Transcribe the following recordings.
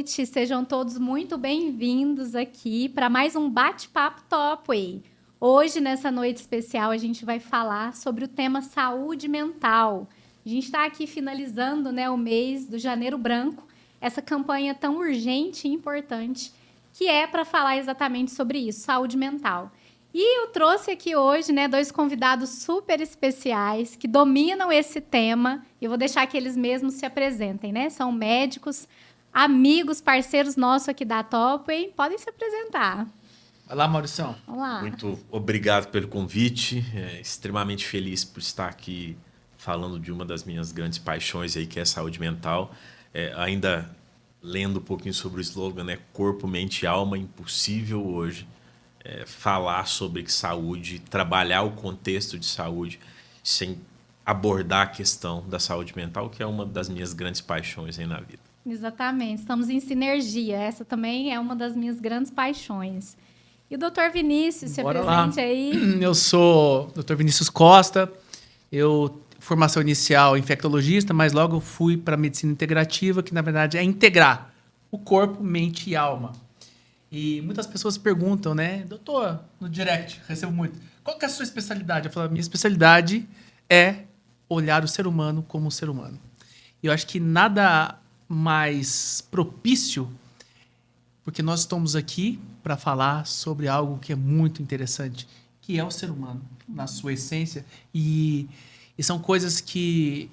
noite, sejam todos muito bem-vindos aqui para mais um Bate-Papo Topway. Hoje, nessa noite especial, a gente vai falar sobre o tema saúde mental. A gente está aqui finalizando, né, o mês do Janeiro Branco, essa campanha tão urgente e importante, que é para falar exatamente sobre isso, saúde mental. E eu trouxe aqui hoje, né, dois convidados super especiais que dominam esse tema. Eu vou deixar que eles mesmos se apresentem, né? São médicos, amigos, parceiros nossos aqui da Topway. Podem se apresentar. Olá, Maurição. Olá. Muito obrigado pelo convite. Extremamente feliz por estar aqui falando de uma das minhas grandes paixões aí, que é a saúde mental. Ainda lendo um pouquinho sobre o slogan, né? Corpo, mente e alma, impossível hoje falar sobre saúde, trabalhar o contexto de saúde sem abordar a questão da saúde mental, que é uma das minhas grandes paixões aí na vida. Exatamente, estamos em sinergia. Essa também é uma das minhas grandes paixões. E o Dr. Vinícius, se apresente aí. Eu sou o Dr. Vinícius Costa, formação inicial infectologista, mas logo fui para a medicina integrativa, que na verdade é integrar o corpo, mente e alma. E muitas pessoas perguntam, né? Doutor, no direct, recebo muito. Qual que é a sua especialidade? Eu falo, minha especialidade é olhar o ser humano como um ser humano. E eu acho que nada mais propício, porque nós estamos aqui para falar sobre algo que é muito interessante, que é o ser humano, na sua essência. E são coisas que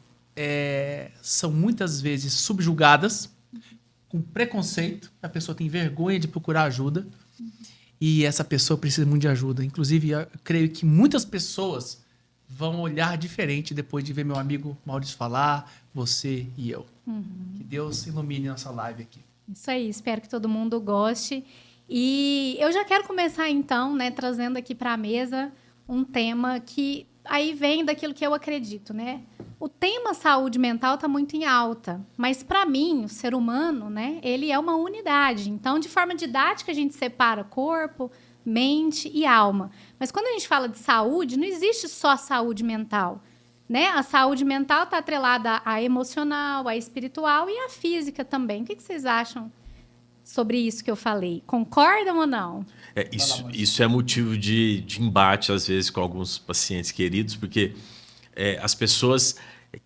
são muitas vezes subjugadas, com preconceito, a pessoa tem vergonha de procurar ajuda e essa pessoa precisa muito de ajuda. Inclusive, eu creio que muitas pessoas vão olhar diferente depois de ver meu amigo Maurício falar, você e eu. Que Deus ilumine nossa live aqui. Isso aí, espero que todo mundo goste. E eu já quero começar, então, né, trazendo aqui para a mesa um tema que aí vem daquilo que eu acredito, né? O tema saúde mental está muito em alta, mas para mim, o ser humano, né, ele é uma unidade. Então, de forma didática, a gente separa corpo, mente e alma. Mas quando a gente fala de saúde, não existe só saúde mental, né? A saúde mental está atrelada à emocional, à espiritual e à física também. O que vocês acham sobre isso que eu falei? Concordam ou não? Isso é motivo de embate, às vezes, com alguns pacientes queridos, porque as pessoas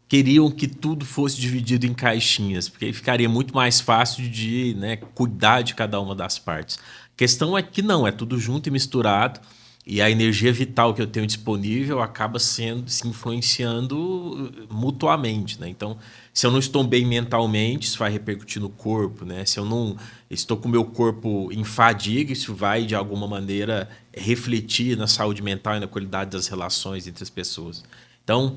queriam que tudo fosse dividido em caixinhas, porque aí ficaria muito mais fácil de, né, cuidar de cada uma das partes. A questão é que não, é tudo junto e misturado, e a energia vital que eu tenho disponível acaba se influenciando mutuamente, né? Então, se eu não estou bem mentalmente, isso vai repercutir no corpo, né? Se eu não estou com o meu corpo em fadiga, isso vai, de alguma maneira, refletir na saúde mental e na qualidade das relações entre as pessoas. Então,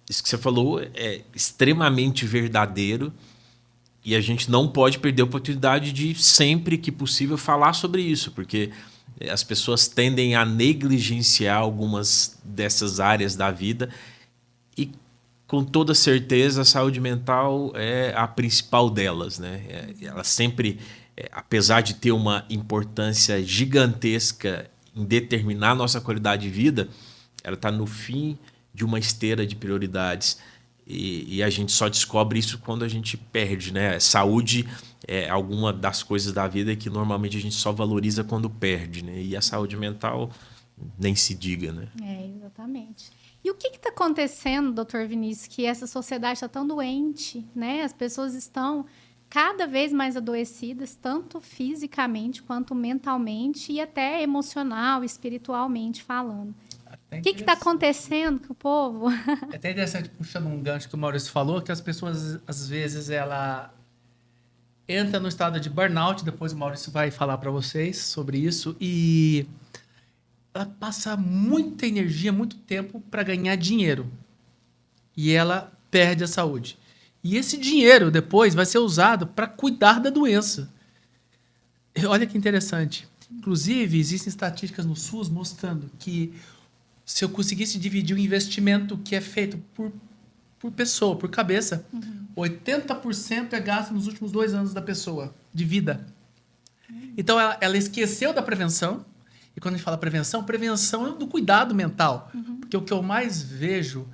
isso que você falou é extremamente verdadeiro e a gente não pode perder a oportunidade de, sempre que possível, falar sobre isso, porque as pessoas tendem a negligenciar algumas dessas áreas da vida e, com toda certeza, a saúde mental é a principal delas, né? Ela sempre, apesar de ter uma importância gigantesca em determinar nossa qualidade de vida, ela está no fim de uma esteira de prioridades e a gente só descobre isso quando a gente perde, né? Saúde é alguma das coisas da vida que normalmente a gente só valoriza quando perde, né? E a saúde mental nem se diga, né? Exatamente. E o que está acontecendo, doutor Vinícius, que essa sociedade está tão doente, né? As pessoas estão cada vez mais adoecidas, tanto fisicamente quanto mentalmente e até emocional, espiritualmente falando. O que está acontecendo com o povo? É até interessante, puxando um gancho que o Maurício falou, que as pessoas, às vezes, ela entra no estado de burnout, depois o Maurício vai falar para vocês sobre isso, e ela passa muita energia, muito tempo para ganhar dinheiro. E ela perde a saúde. E esse dinheiro depois vai ser usado para cuidar da doença. Olha que interessante. Inclusive, existem estatísticas no SUS mostrando que se eu conseguisse dividir o investimento que é feito por pessoa, por cabeça, 80% é gasto nos últimos 2 anos da pessoa, de vida. Então, ela esqueceu da prevenção. E quando a gente fala prevenção, prevenção é do cuidado mental. Porque o que eu mais vejo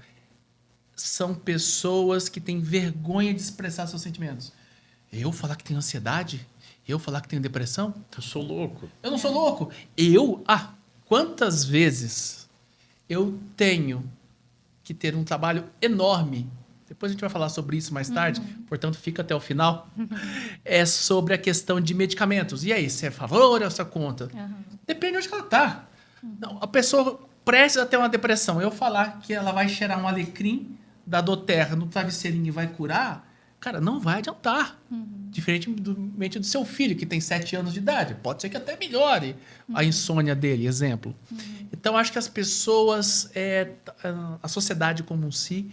são pessoas que têm vergonha de expressar seus sentimentos. Eu falar que tenho ansiedade? Eu falar que tenho depressão? Eu sou louco. Eu não sou louco. Quantas vezes eu tenho que ter um trabalho enorme. Depois a gente vai falar sobre isso mais tarde, portanto fica até o final. É sobre a questão de medicamentos. E aí, você é a favor ou é sua contra? Depende de onde ela está. A pessoa precisa ter uma depressão. Eu falar que ela vai cheirar um alecrim da doterra no travesseirinho e vai curar, cara, não vai adiantar. Diferentemente do seu filho, que tem 7 anos de idade. Pode ser que até melhore a insônia dele, exemplo. Então, acho que as pessoas, a sociedade como um si,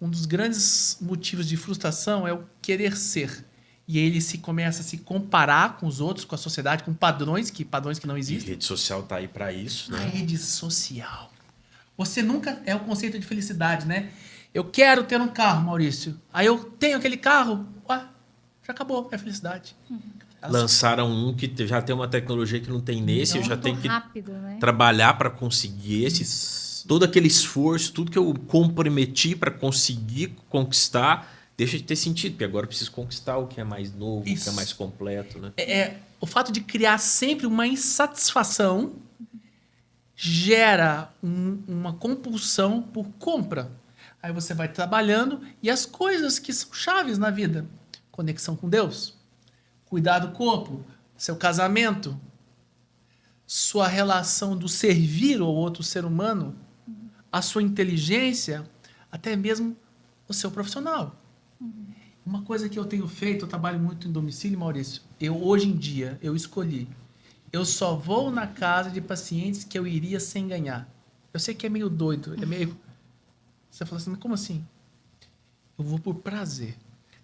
um dos grandes motivos de frustração é o querer ser. E ele começa a se comparar com os outros, com a sociedade, com padrões que não E existem. rede social tá aí para isso, né? Rede social. Você nunca... É o conceito de felicidade, né? Eu quero ter um carro, Maurício. Aí eu tenho aquele carro, já acabou, é felicidade. Lançaram um que já tem uma tecnologia que não tem nesse, eu já Muito tenho que rápido, né? trabalhar para conseguir esse. Todo aquele esforço, tudo que eu comprometi para conseguir conquistar, deixa de ter sentido, porque agora eu preciso conquistar o que é mais novo, o que é mais completo, né? O fato de criar sempre uma insatisfação gera uma compulsão por compra. Aí você vai trabalhando e as coisas que são chaves na vida, conexão com Deus, cuidar do corpo, seu casamento, sua relação do servir ao outro ser humano, a sua inteligência, até mesmo o seu profissional. Uma coisa que eu tenho feito, eu trabalho muito em domicílio, Maurício, hoje em dia, eu escolhi, eu só vou na casa de pacientes que eu iria sem ganhar. Eu sei que é meio doido, é meio... Você fala assim, mas como assim? Eu vou por prazer.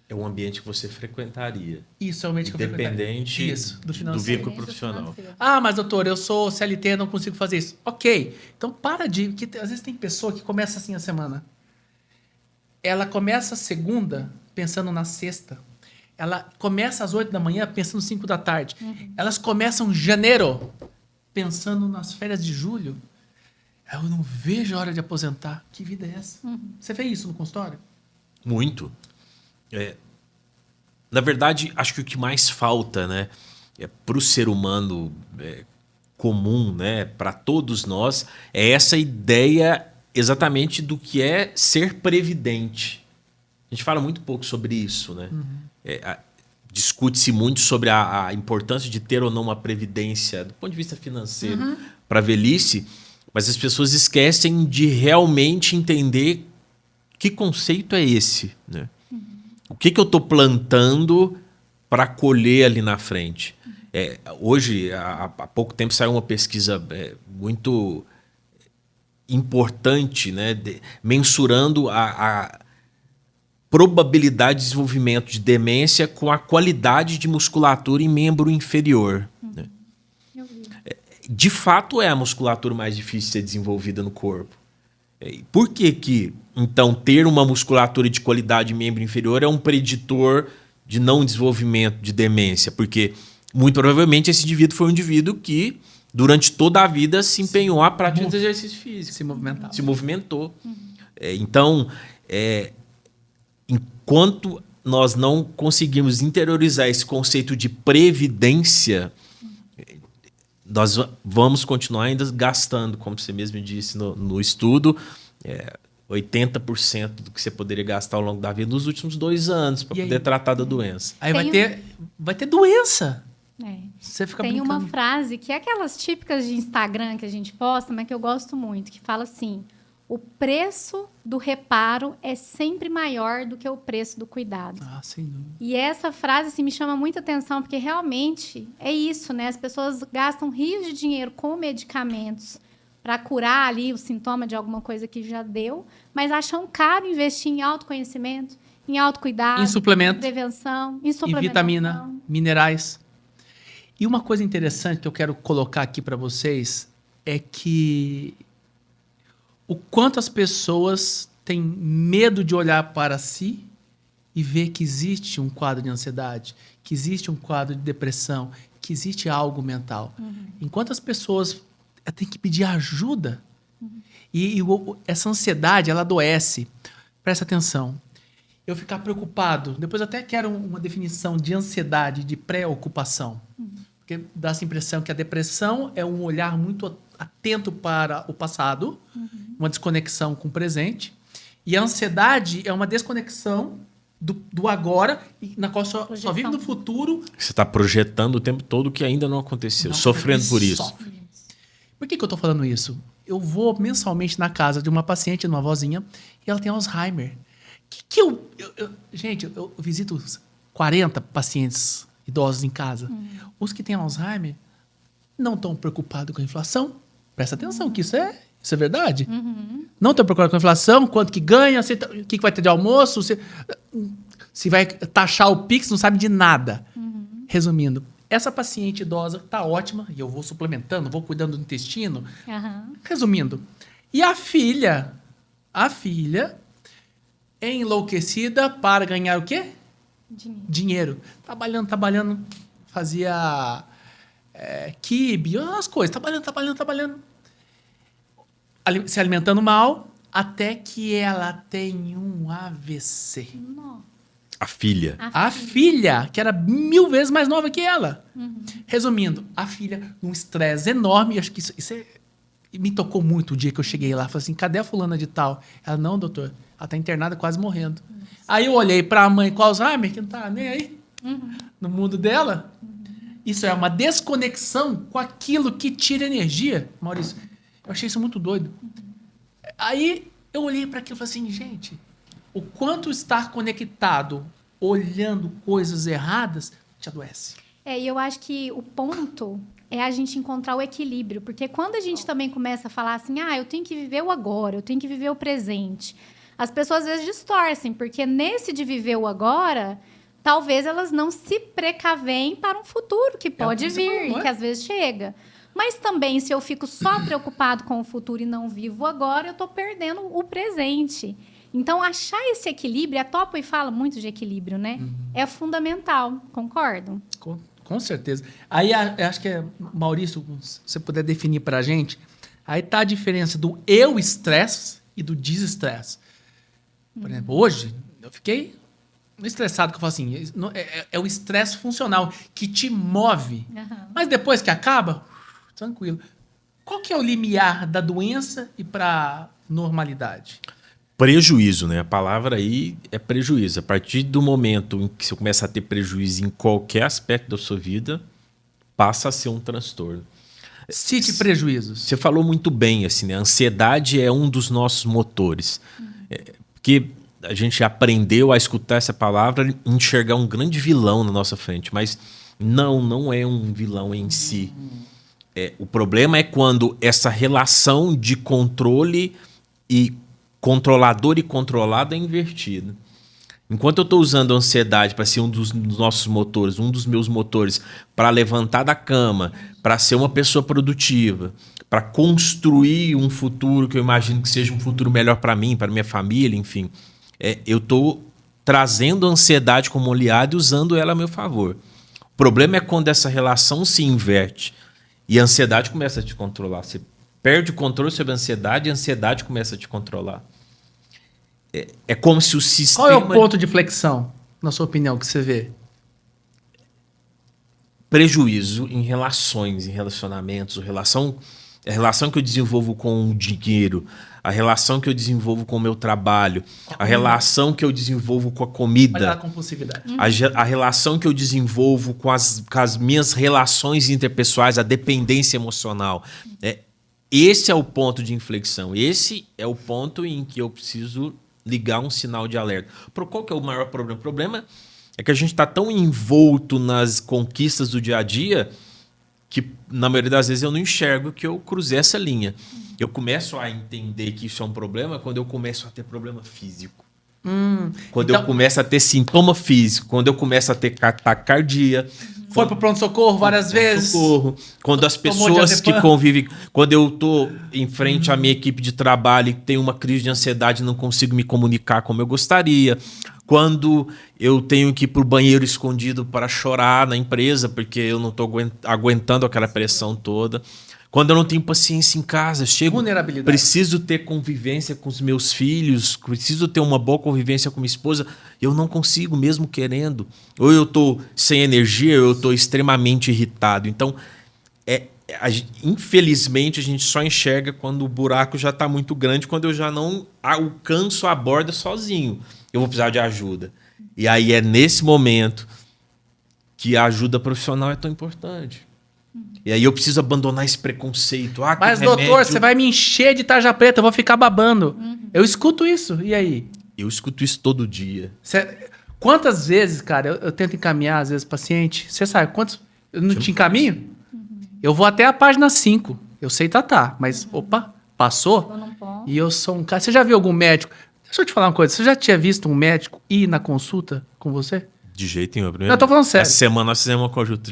É um ambiente que você frequentaria. Isso é o ambiente que eu frequentaria. Independente do financeiro. vínculo profissional. Mas doutor, eu sou CLT, não consigo fazer isso. Ok. Então para de... Porque às vezes tem pessoa que começa assim a semana. Ela começa a segunda pensando na sexta. Ela começa às 8 da manhã pensando às 5 da tarde. Elas começam janeiro pensando nas férias de julho. Eu não vejo a hora de aposentar. Que vida é essa? Você vê isso no consultório? Muito. Na verdade, acho que o que mais falta, né, para o ser humano comum, né, para todos nós, é essa ideia exatamente do que é ser previdente. A gente fala muito pouco sobre isso, né? Discute-se muito sobre a importância de ter ou não uma previdência do ponto de vista financeiro para a velhice, mas as pessoas esquecem de realmente entender que conceito é esse, né? O que eu estou plantando para colher ali na frente? Hoje, há pouco tempo, saiu uma pesquisa muito importante, né, mensurando a probabilidade de desenvolvimento de demência com a qualidade de musculatura em membro inferior. Né? De fato, é a musculatura mais difícil de ser desenvolvida no corpo. Por que, então, ter uma musculatura de qualidade em membro inferior é um preditor de não desenvolvimento de demência? Porque, muito provavelmente, esse indivíduo foi um indivíduo que, durante toda a vida, se empenhou à prática de exercício físico. Se movimentou. Então, enquanto nós não conseguimos interiorizar esse conceito de previdência, nós vamos continuar ainda gastando, como você mesmo disse no estudo, 80% do que você poderia gastar ao longo da vida nos últimos 2 anos para poder tratar da doença. Aí vai ter doença. Você fica Tem brincando. uma frase que é aquelas típicas de Instagram que a gente posta, mas que eu gosto muito, que fala assim: o preço do reparo é sempre maior do que o preço do cuidado. Sem dúvida. E essa frase assim, me chama muita atenção, porque realmente é isso, né? As pessoas gastam rios de dinheiro com medicamentos para curar ali o sintoma de alguma coisa que já deu, mas acham caro investir em autoconhecimento, em autocuidado, Em suplemento, prevenção, em em suplementação. vitamina, minerais. E uma coisa interessante que eu quero colocar aqui para vocês é que o quanto as pessoas têm medo de olhar para si e ver que existe um quadro de ansiedade, que existe um quadro de depressão, que existe algo mental. Enquanto as pessoas têm que pedir ajuda, e essa ansiedade, ela adoece. Presta atenção. eu ficar preocupado. Depois eu até quero uma definição de ansiedade, de preocupação. Porque dá essa impressão que a depressão é um olhar muito atento para o passado, uma desconexão com o presente. E a ansiedade é uma desconexão do agora, na qual só vive no futuro. Você está projetando o tempo todo o que ainda não aconteceu, sofrendo por isso. Sofre. Por que eu estou falando isso? Eu vou mensalmente na casa de uma paciente, uma vozinha, e ela tem Alzheimer. Gente, eu visito 40 pacientes idosos em casa. Os que têm Alzheimer não estão preocupados com a inflação. Presta atenção, que isso é verdade. Não estão preocupados com a inflação, quanto que ganha, o que vai ter de almoço, se vai taxar o Pix, não sabe de nada. Resumindo, essa paciente idosa está ótima, e eu vou suplementando, vou cuidando do intestino. Resumindo, e a filha é enlouquecida para ganhar o quê? Dinheiro. Trabalhando, fazia quibe, as coisas, trabalhando. Se alimentando mal, até que ela tem um AVC. Nossa. A filha. A filha, que era 1000 vezes mais nova que ela. Resumindo, a filha, num estresse enorme, acho que isso me tocou muito o dia que eu cheguei lá. Falei assim, cadê a fulana de tal? Ela, não, doutor, ela tá internada quase morrendo. Aí eu olhei para a mãe com Alzheimer, que não tá nem aí, no mundo dela. Isso é uma desconexão com aquilo que tira energia, Maurício. Eu achei isso muito doido. Aí eu olhei para aquilo e falei assim, gente, o quanto estar conectado, olhando coisas erradas, te adoece. E eu acho que o ponto é a gente encontrar o equilíbrio. Porque quando a gente também começa a falar assim, eu tenho que viver o agora, eu tenho que viver o presente, as pessoas às vezes distorcem, porque nesse de viver o agora, talvez elas não se precavem para um futuro que pode vir e que às vezes chega. Mas também, se eu fico só preocupado com o futuro e não vivo agora, eu estou perdendo o presente. Então, achar esse equilíbrio, a Topo fala muito de equilíbrio, né? É fundamental, concordo? Com certeza. Aí, acho que, Maurício, se você puder definir para a gente, aí tá a diferença do eu-estresse e do desestresse. Por exemplo, hoje, eu fiquei estressado, que eu falo assim, é o estresse funcional que te move. Mas depois que acaba, tranquilo. Qual que é o limiar da doença e para normalidade? Prejuízo, né? A palavra aí é prejuízo. A partir do momento em que você começa a ter prejuízo em qualquer aspecto da sua vida, passa a ser um transtorno. Cite prejuízos. Você falou muito bem, assim, né? A ansiedade é um dos nossos motores. Porque a gente aprendeu a escutar essa palavra e enxergar um grande vilão na nossa frente, mas não é um vilão em si. O problema é quando essa relação de controle e controlador e controlado é invertida. Enquanto eu estou usando a ansiedade para ser um dos nossos motores, um dos meus motores para levantar da cama, para ser uma pessoa produtiva, para construir um futuro que eu imagino que seja um futuro melhor para mim, para minha família, enfim, eu estou trazendo a ansiedade como aliado e usando ela a meu favor. O problema é quando essa relação se inverte e a ansiedade começa a te controlar. Você perde o controle sobre a ansiedade e a ansiedade começa a te controlar. É como se o sistema... Qual é o ponto de flexão, na sua opinião, que você vê? Prejuízo em relações, em relacionamentos, a relação que eu desenvolvo com o dinheiro, a relação que eu desenvolvo com o meu trabalho, a relação que eu desenvolvo com a comida, a compulsividade. A relação que eu desenvolvo com as minhas relações interpessoais, a dependência emocional. Esse é o ponto de inflexão. Esse é o ponto em que eu preciso ligar um sinal de alerta. Qual que é o maior problema? O problema é que a gente está tão envolto nas conquistas do dia a dia que, na maioria das vezes, eu não enxergo que eu cruzei essa linha. Eu começo a entender que isso é um problema quando eu começo a ter problema físico. Quando eu começo a ter sintoma físico, quando eu começo a ter taquicardia. Foi para o pronto-socorro várias vezes. Quando as pessoas que convivem... Quando eu estou em frente à minha equipe de trabalho e tenho uma crise de ansiedade e não consigo me comunicar como eu gostaria. Quando eu tenho que ir para o banheiro escondido para chorar na empresa, porque eu não estou aguentando aquela pressão toda. Quando eu não tenho paciência em casa, eu chego, preciso ter convivência com os meus filhos, preciso ter uma boa convivência com minha esposa, eu não consigo mesmo querendo. Ou eu estou sem energia, ou eu estou extremamente irritado. Então, infelizmente, a gente só enxerga quando o buraco já está muito grande, quando eu já não alcanço a borda sozinho. Eu vou precisar de ajuda. E aí é nesse momento que a ajuda profissional é tão importante. E aí eu preciso abandonar esse preconceito. Mas, doutor, você vai me encher de tarja preta, eu vou ficar babando. Eu escuto isso, e aí? Eu escuto isso todo dia. Quantas vezes, cara, eu tento encaminhar, às vezes, paciente. Você sabe quantos? Eu não te encaminho? Eu vou até a página 5. Eu sei tratar, mas, opa, passou? E eu sou um cara... Você já viu algum médico... Deixa eu te falar uma coisa. Você já tinha visto um médico ir na consulta com você? De jeito nenhum. Eu tô falando sério. Essa semana nós fizemos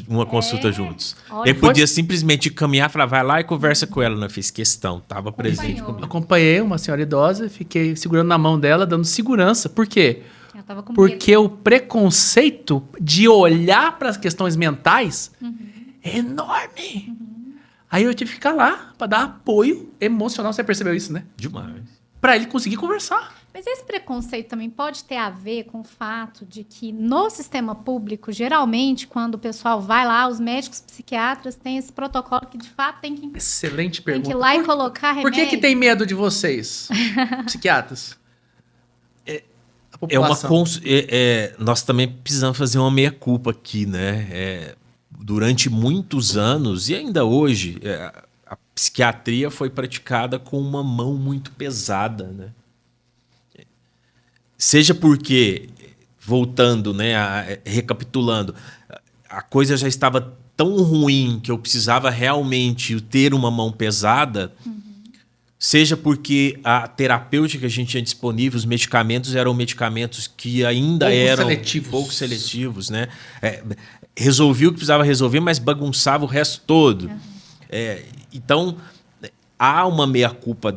uma consulta juntos. Ele podia simplesmente caminhar e falar, vai lá e conversa com ela. Não fiz questão, estava presente comigo. Acompanhei uma senhora idosa, fiquei segurando na mão dela, dando segurança. Por quê? Porque o preconceito de olhar para as questões mentais é enorme. Aí eu tive que ficar lá para dar apoio emocional. Você percebeu isso, né? Demais. Para ele conseguir conversar. Mas esse preconceito também pode ter a ver com o fato de que no sistema público, geralmente, quando o pessoal vai lá, os médicos psiquiatras têm esse protocolo que, de fato, tem que... Excelente pergunta. Tem que ir lá e colocar remédio. Por que tem medo de vocês, psiquiatras? Nós também precisamos fazer uma meia-culpa aqui, né? Durante muitos anos, e ainda hoje, a psiquiatria foi praticada com uma mão muito pesada, né? Seja porque, voltando, né, recapitulando, a coisa já estava tão ruim que eu precisava realmente ter uma mão pesada, seja porque a terapêutica que a gente tinha disponível, os medicamentos eram medicamentos que ainda eram pouco seletivos, né? Resolvia o que precisava resolver, mas bagunçava o resto todo. Então, há uma meia-culpa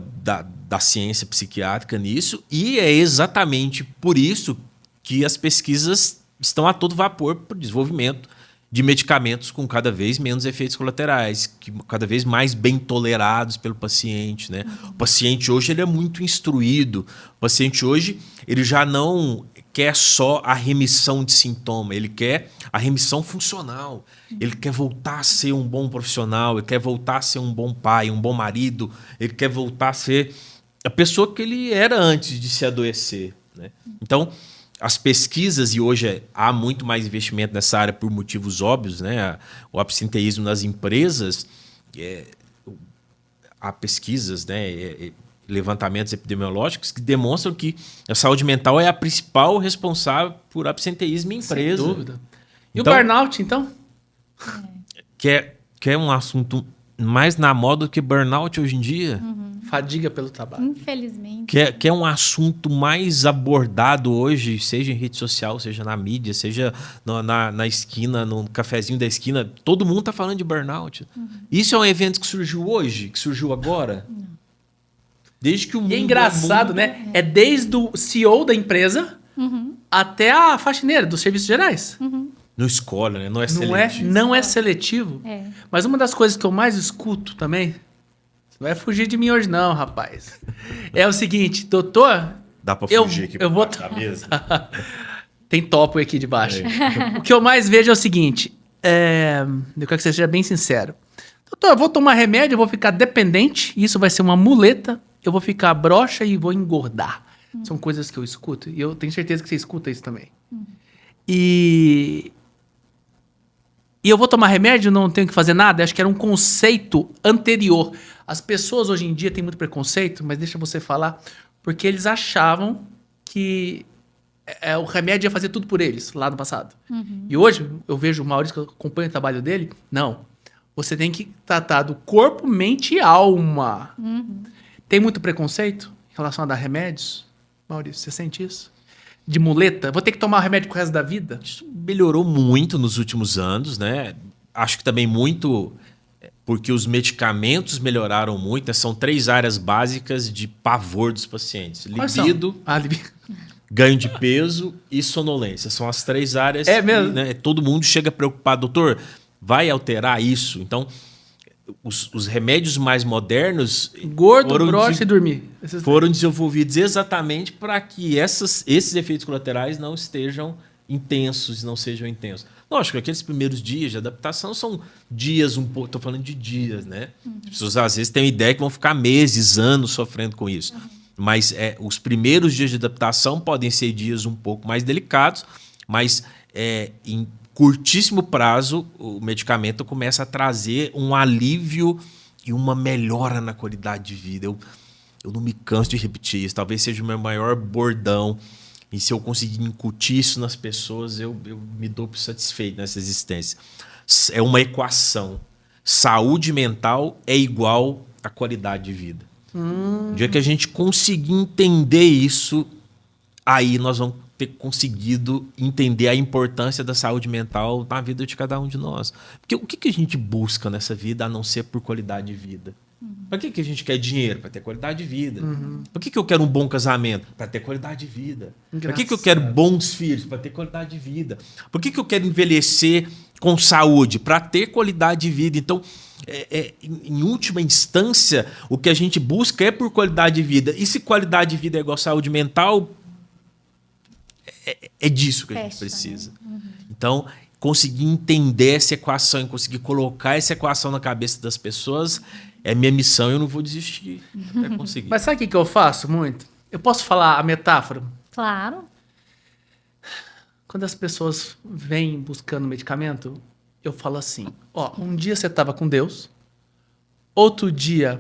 da ciência psiquiátrica nisso, e é exatamente por isso que as pesquisas estão a todo vapor para o desenvolvimento de medicamentos com cada vez menos efeitos colaterais, que cada vez mais bem tolerados pelo paciente, né? O paciente hoje ele é muito instruído. O paciente hoje ele já não quer só a remissão de sintoma, ele quer a remissão funcional. Ele quer voltar a ser um bom profissional, ele quer voltar a ser um bom pai, um bom marido, ele quer voltar a ser a pessoa que ele era antes de se adoecer, né? Então, as pesquisas, e hoje há muito mais investimento nessa área por motivos óbvios, né? O absenteísmo nas empresas, há pesquisas, né? Levantamentos epidemiológicos que demonstram que a saúde mental é a principal responsável por absenteísmo em empresa. Sem dúvida. E então, o burnout, então? Que é um assunto mais na moda do que burnout hoje em dia. Fadiga pelo trabalho. Infelizmente. Que é um assunto mais abordado hoje, seja em rede social, seja na mídia, seja na esquina, no cafezinho da esquina. Todo mundo está falando de burnout. Isso é um evento que surgiu hoje? Que surgiu agora? Não. Desde que o mundo... E é engraçado, né? É desde o CEO da empresa até a faxineira dos serviços gerais. Não escolhe, né? Não é seletivo. Não é seletivo. Mas uma das coisas que eu mais escuto também... Não vai fugir de mim hoje não, rapaz. É o seguinte, doutor... Dá pra fugir aqui eu vou da mesa? Tem topo aqui de baixo. O que eu mais vejo é o seguinte, eu quero que você seja bem sincero. Doutor, eu vou tomar remédio, eu vou ficar dependente, isso vai ser uma muleta, eu vou ficar broxa e vou engordar. São coisas que eu escuto, e eu tenho certeza que você escuta isso também. E eu vou tomar remédio, não tenho que fazer nada? Acho que era um conceito anterior. As pessoas hoje em dia têm muito preconceito, mas deixa você falar, porque eles achavam que o remédio ia fazer tudo por eles, lá no passado. E hoje, eu vejo o Maurício, que eu acompanho o trabalho dele, não. Você tem que tratar do corpo, mente e alma. Tem muito preconceito em relação a dar remédios? Maurício, você sente isso? De muleta? Vou ter que tomar o remédio pro resto da vida? Isso melhorou muito nos últimos anos, né? Acho que também muito porque os medicamentos melhoraram muito, né? São 3 áreas básicas de pavor dos pacientes. Libido, ganho de peso e sonolência. São as 3 áreas. É mesmo? Que, né, todo mundo chega preocupado, doutor, vai alterar isso? Então, os remédios mais modernos Gordo, broxa e dormir. foram desenvolvidos exatamente para que esses efeitos colaterais não estejam intensos, não sejam intensos. Lógico que aqueles primeiros dias de adaptação são dias um pouco, estou falando de dias, né? As pessoas às vezes têm a ideia que vão ficar meses, anos sofrendo com isso. Mas os primeiros dias de adaptação podem ser dias um pouco mais delicados, mas em curtíssimo prazo o medicamento começa a trazer um alívio e uma melhora na qualidade de vida. Eu não me canso de repetir isso, talvez seja o meu maior bordão. E se eu conseguir incutir isso nas pessoas, eu me dou por satisfeito nessa existência. É uma equação. Saúde mental é igual a qualidade de vida. No dia que a gente conseguir entender isso, aí nós vamos ter conseguido entender a importância da saúde mental na vida de cada um de nós. Porque o que a gente busca nessa vida a não ser por qualidade de vida? Para que a gente quer dinheiro? Para ter qualidade de vida. Por que eu quero um bom casamento? Para ter qualidade de vida. Por que eu quero bons filhos? Para ter qualidade de vida. Por que eu quero envelhecer com saúde? Para ter qualidade de vida. Então, em última instância, o que a gente busca é por qualidade de vida. E se qualidade de vida é igual saúde mental, é disso que a gente precisa. Então, conseguir entender essa equação e conseguir colocar essa equação na cabeça das pessoas é minha missão e eu não vou desistir até conseguir. Mas sabe o que eu faço muito? Eu posso falar a metáfora? Claro. Quando as pessoas vêm buscando medicamento, eu falo assim, um dia você estava com Deus, outro dia,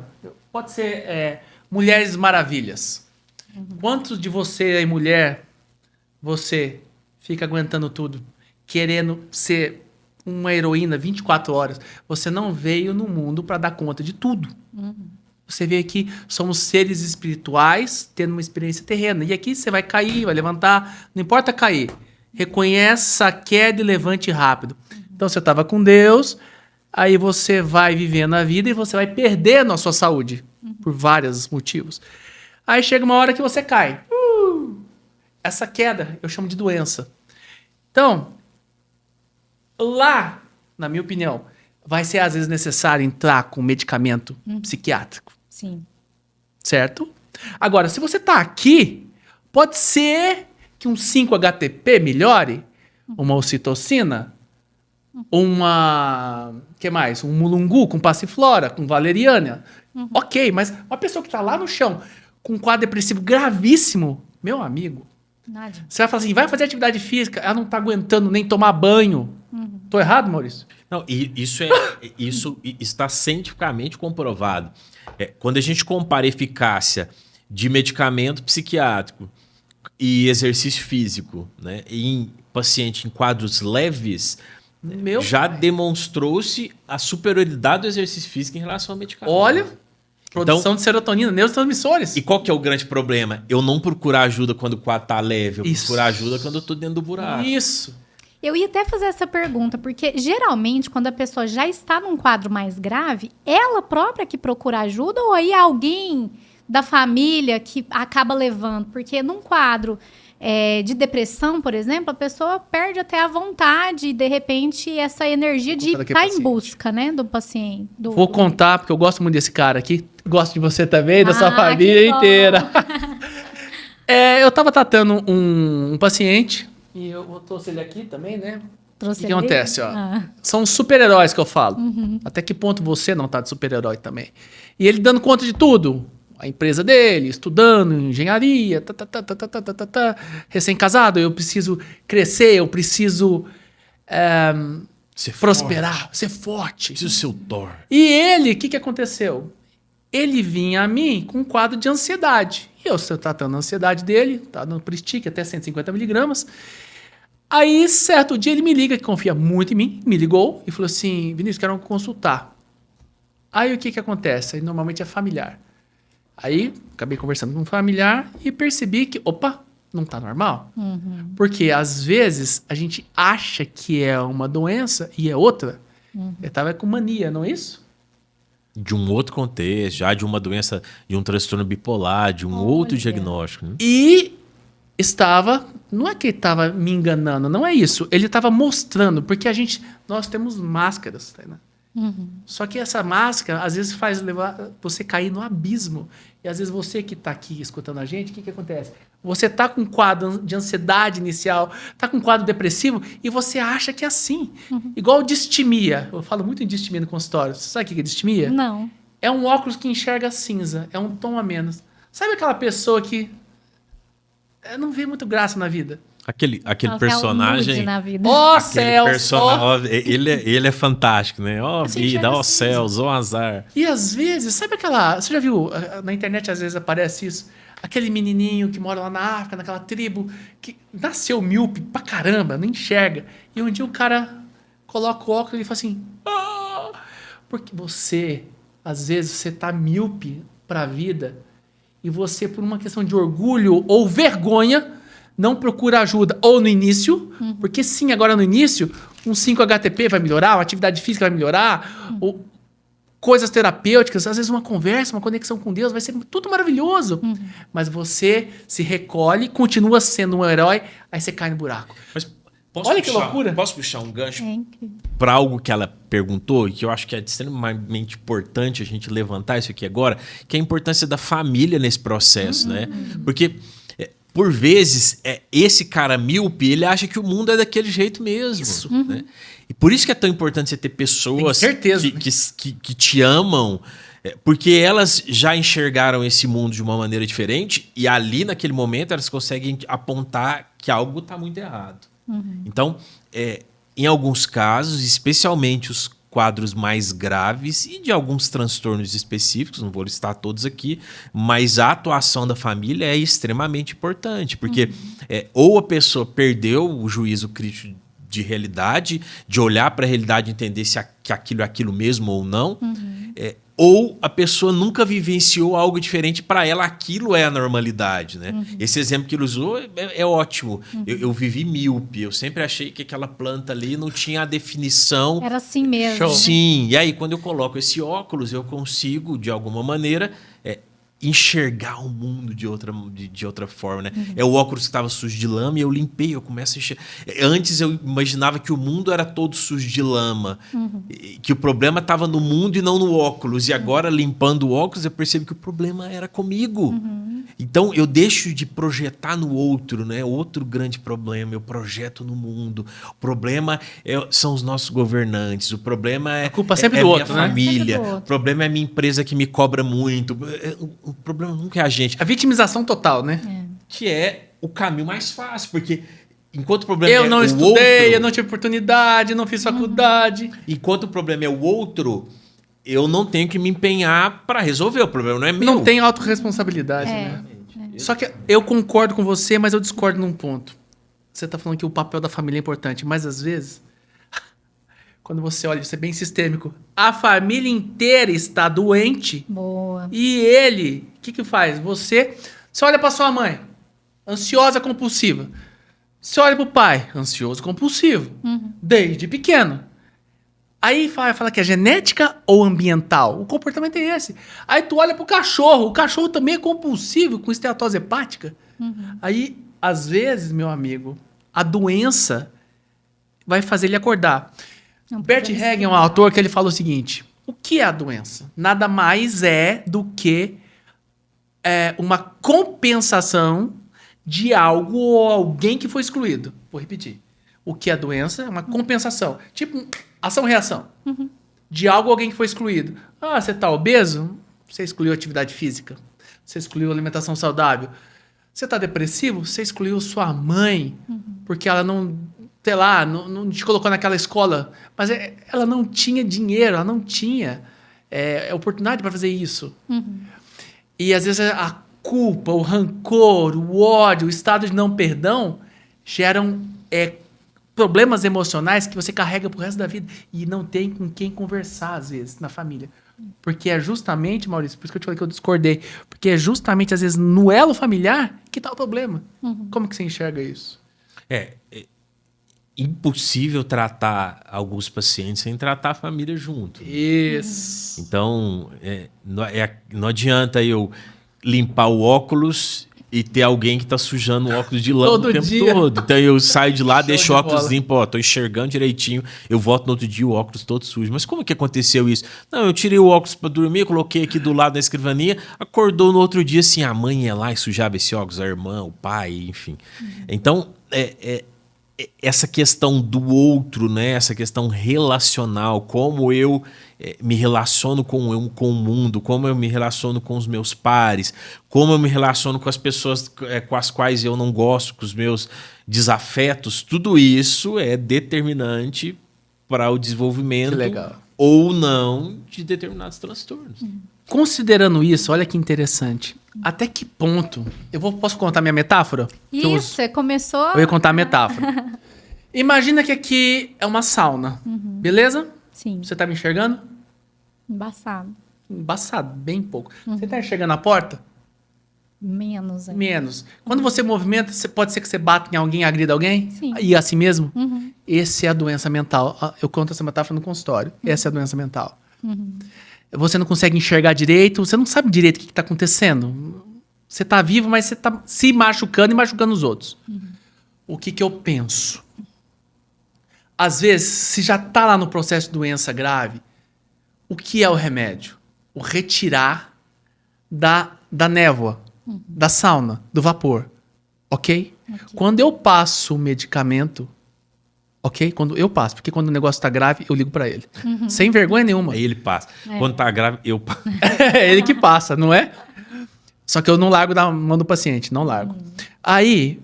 pode ser Mulheres Maravilhas. Quantos de você aí, mulher, você fica aguentando tudo, querendo ser uma heroína 24 horas? Você não veio no mundo para dar conta de tudo. Você vê que somos seres espirituais tendo uma experiência terrena. E aqui você vai cair, vai levantar, não importa cair. Reconheça a queda e levante rápido. Então você estava com Deus, aí você vai vivendo a vida e você vai perdendo a sua saúde por vários motivos. Aí chega uma hora que você cai. Essa queda eu chamo de doença. Então, lá, na minha opinião, vai ser às vezes necessário entrar com medicamento psiquiátrico. Sim. Certo? Agora, se você está aqui, pode ser que um 5-HTP melhore, uma ocitocina, que mais? Um mulungu com passiflora, com valeriana. Ok, mas uma pessoa que está lá no chão com um quadro depressivo gravíssimo, meu amigo, Nada. você vai falar assim, vai fazer atividade física, ela não está aguentando nem tomar banho. Tô errado, Maurício? Não, isso está cientificamente comprovado. Quando a gente compara a eficácia de medicamento psiquiátrico e exercício físico, né, em paciente em quadros leves, já demonstrou-se a superioridade do exercício físico em relação ao medicamento. Olha, produção de serotonina, neurotransmissores. E qual que é o grande problema? Eu não procurar ajuda quando o quadro está leve, eu procurar ajuda quando eu estou dentro do buraco. Isso. Eu ia até fazer essa pergunta, porque geralmente quando a pessoa já está num quadro mais grave, ela própria que procura ajuda ou aí alguém da família que acaba levando? Porque num quadro de depressão, por exemplo, a pessoa perde até a vontade e de repente essa energia de estar em busca, né, do paciente. Vou contar, porque eu gosto muito desse cara aqui. Gosto de você também, da sua família inteira. Eu estava tratando um paciente. E eu trouxe ele aqui também, né? O que acontece, ó? São os super-heróis que eu falo. Até que ponto você não tá de super-herói também? E ele dando conta de tudo. A empresa dele, estudando, engenharia, recém-casado. Eu preciso crescer, eu preciso prosperar, ser forte. Preciso ser o Thor. E ele, o que aconteceu? Ele vinha a mim com um quadro de ansiedade. E eu estou tratando a ansiedade dele, tá dando Pristic até 150 miligramas. Aí, certo dia, ele me liga, que confia muito em mim, me ligou e falou assim, Vinícius, quero consultar. Aí, o que acontece? Aí, normalmente é familiar. Aí, acabei conversando com um familiar e percebi que, opa, não tá normal. Porque, às vezes, a gente acha que é uma doença e é outra. Eu tava com mania, não é isso? De um outro contexto, já de uma doença, de um transtorno bipolar, de um outro diagnóstico. Né? E não é que ele estava me enganando, não é isso. Ele estava mostrando, porque nós temos máscaras, tá, né? Só que essa máscara, às vezes, faz levar você cair no abismo. E às vezes você que está aqui escutando a gente, o que acontece? Você está com um quadro de ansiedade inicial, está com um quadro depressivo, e você acha que é assim. Igual distimia. Eu falo muito em distimia no consultório. Você sabe o que é distimia? Não. É um óculos que enxerga cinza, é um tom a menos. Sabe aquela pessoa que não vê muito graça na vida? Aquele Nossa, personagem. é um mood na vida. Ó Aquele céus! personagem. Ele é fantástico, né? Ó Assim, vida, enxerga ó assim, céus, ó azar. E às vezes, sabe aquela... Você já viu, na internet às vezes aparece isso? Aquele menininho que mora lá na África, naquela tribo, que nasceu míope pra caramba, não enxerga. E um dia o cara coloca o óculos e fala assim... "Ah!" Porque você, às vezes, você tá míope pra vida e você, por uma questão de orgulho ou vergonha, não procura ajuda ou no início, porque sim, agora no início, um 5-HTP vai melhorar, uma atividade física vai melhorar, ou coisas terapêuticas, às vezes uma conversa, uma conexão com Deus, vai ser tudo maravilhoso. Mas você se recolhe, continua sendo um herói, aí você cai no buraco. Mas Olha que loucura. Posso puxar um gancho É incrível. para algo que ela perguntou, e que eu acho que é extremamente importante a gente levantar isso aqui agora, que é a importância da família nesse processo, né? Porque, por vezes, esse cara míope, ele acha que o mundo é daquele jeito mesmo. Isso. Né? E por isso que é tão importante você ter pessoas Tenho certeza, que te amam, porque elas já enxergaram esse mundo de uma maneira diferente, e ali, naquele momento, elas conseguem apontar que algo está muito errado. Então, em alguns casos, especialmente os quadros mais graves e de alguns transtornos específicos, não vou listar todos aqui, mas a atuação da família é extremamente importante, porque ou a pessoa perdeu o juízo crítico de realidade, de olhar para a realidade e entender se que aquilo é aquilo mesmo ou não, ou a pessoa nunca vivenciou algo diferente, para ela aquilo é a normalidade, né? Esse exemplo que ele usou é ótimo. Eu vivi míope, eu sempre achei que aquela planta ali não tinha a definição. Era assim mesmo. Show. Né? Sim, e aí quando eu coloco esse óculos, eu consigo, de alguma maneira, enxergar o mundo de outra forma, né? É o óculos que estava sujo de lama e eu limpei, eu começo a enxergar. Antes eu imaginava que o mundo era todo sujo de lama, que o problema estava no mundo e não no óculos, e agora limpando o óculos eu percebo que o problema era comigo. Então eu deixo de projetar no outro, né? Outro grande problema, eu projeto no mundo. O problema são os nossos governantes, o problema A culpa sempre é do minha outro, né? família, Sempre do outro. o problema é minha empresa que me cobra muito. O problema nunca é a gente, A vitimização total, né? que é o caminho mais fácil, porque enquanto o problema Eu é não o estudei, outro, eu não tive oportunidade, não fiz faculdade. enquanto o problema é o outro, eu não tenho que me empenhar para resolver, o problema não é meu. Não tem autorresponsabilidade, né? Só que eu concordo com você, mas eu discordo num ponto. Você está falando que o papel da família é importante, mas às vezes, quando você olha, isso é bem sistêmico, a família inteira está doente. Boa. E ele, o que faz? Você olha para sua mãe, ansiosa compulsiva. Você olha para o pai, ansioso compulsivo, desde pequeno. Aí fala que é genética ou ambiental? O comportamento é esse. Aí tu olha pro cachorro, o cachorro também é compulsivo, com esteatose hepática. Aí, às vezes, meu amigo, a doença vai fazer ele acordar. Não Bert podemos Hagen é um esperar. autor que ele falou o seguinte: o que é a doença? Nada mais é do que uma compensação de algo ou alguém que foi excluído. Vou repetir. O que é a doença é uma compensação. Tipo, ação-reação. De algo ou alguém que foi excluído. Ah, você tá obeso? Você excluiu atividade física. Você excluiu alimentação saudável. Você tá depressivo? Você excluiu sua mãe. Porque ela não, sei lá, não te colocou naquela escola. Mas ela não tinha dinheiro, ela não tinha oportunidade para fazer isso. E às vezes a culpa, o rancor, o ódio, o estado de não perdão geram problemas emocionais que você carrega pro resto da vida e não tem com quem conversar, às vezes, na família. Porque é justamente, Maurício, por isso que eu te falei que eu discordei, porque é justamente, às vezes, no elo familiar que tá o problema. Como que você enxerga isso? É impossível tratar alguns pacientes sem tratar a família junto. Isso. Então, não adianta eu limpar o óculos e ter alguém que tá sujando o óculos de lama Todo o tempo dia. todo. Então eu saio de lá, Show deixo de o óculos bola. limpo, ó, tô enxergando direitinho. Eu volto no outro dia o óculos todo sujo. Mas como que aconteceu isso? Não, eu tirei o óculos pra dormir, coloquei aqui do lado da escrivaninha, acordou no outro dia assim, a mãe ia lá e sujava esse óculos, a irmã, o pai, enfim. Então, essa questão do outro, né? Essa questão relacional, como eu me relaciono com o mundo, como eu me relaciono com os meus pares, como eu me relaciono com as pessoas com as quais eu não gosto, com os meus desafetos, tudo isso é determinante para o desenvolvimento Que legal. ou não de determinados transtornos. Considerando isso, olha que interessante. Até que ponto... Posso contar minha metáfora? Que eu Isso, você começou... Eu ia contar a metáfora. Imagina que aqui é uma sauna, beleza? Sim, Você tá me enxergando? embaçado. Embaçado, bem pouco. Você tá enxergando a porta? Menos ainda. Menos. Quando você movimenta, pode ser que você bata em alguém, agrida alguém? Sim. E assim mesmo? Essa é a doença mental. Eu conto essa metáfora no consultório. Essa é a doença mental. Você não consegue enxergar direito, você não sabe direito o que está acontecendo. Você está vivo, mas você está se machucando e machucando os outros. O que eu penso? Às vezes, se já está lá no processo de doença grave, o que é o remédio? O retirar da névoa, da sauna, do vapor. Ok? Quando eu passo o medicamento, ok? Quando eu passo, porque quando o negócio está grave, eu ligo para ele. Sem vergonha nenhuma. Aí ele passa. Quando tá grave, eu passo. É ele que passa, não é? Só que eu não largo da mão do paciente, não largo. Aí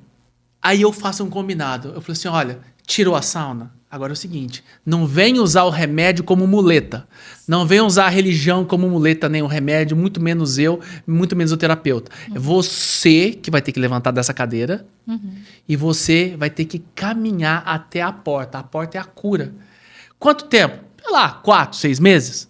eu faço um combinado. Eu falo assim, olha, tirou a sauna? Agora é o seguinte, não vem usar o remédio como muleta. Não vem usar a religião como muleta, nem o remédio, muito menos eu, muito menos o terapeuta. É você que vai ter que levantar dessa cadeira e você vai ter que caminhar até a porta. A porta é a cura. Quanto tempo? Sei lá, 4, 6 meses?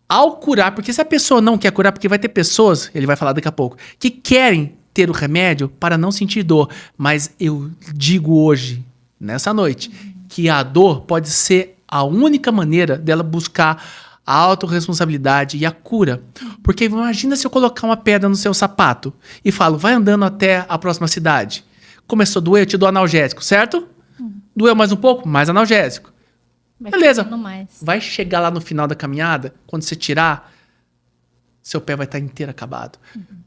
Ao curar, porque se a pessoa não quer curar, porque vai ter pessoas, ele vai falar daqui a pouco, que querem ter o remédio para não sentir dor. Mas eu digo hoje, nessa noite, que a dor pode ser a única maneira dela buscar a autorresponsabilidade e a cura. Porque imagina se eu colocar uma pedra no seu sapato e falo, vai andando até a próxima cidade. Começou a doer, eu te dou analgésico, certo? Doeu mais um pouco? Mais analgésico. Beleza. Mais. Vai chegar lá no final da caminhada, quando você tirar, seu pé vai estar inteiro acabado.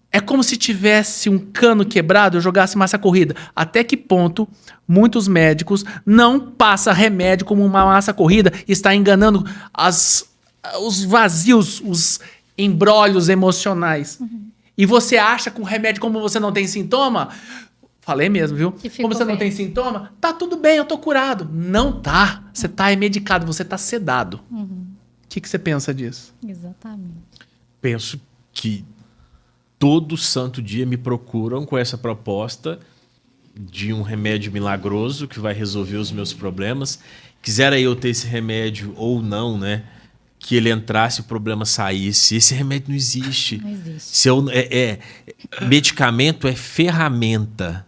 É como se tivesse um cano quebrado e eu jogasse massa corrida. Até que ponto muitos médicos não passam remédio como uma massa corrida e está enganando os vazios, os embrólios emocionais. E você acha que o remédio, como você não tem sintoma... Falei mesmo, viu? Como você não tem sintoma, tá tudo bem, eu tô curado. Não tá. Você tá medicado, você tá sedado. O que você pensa disso? Exatamente. Penso que todo santo dia me procuram com essa proposta de um remédio milagroso que vai resolver os meus problemas. Quisera eu ter esse remédio ou não, né? Que ele entrasse, o problema saísse. Esse remédio não existe. Não existe. Se eu, medicamento é ferramenta.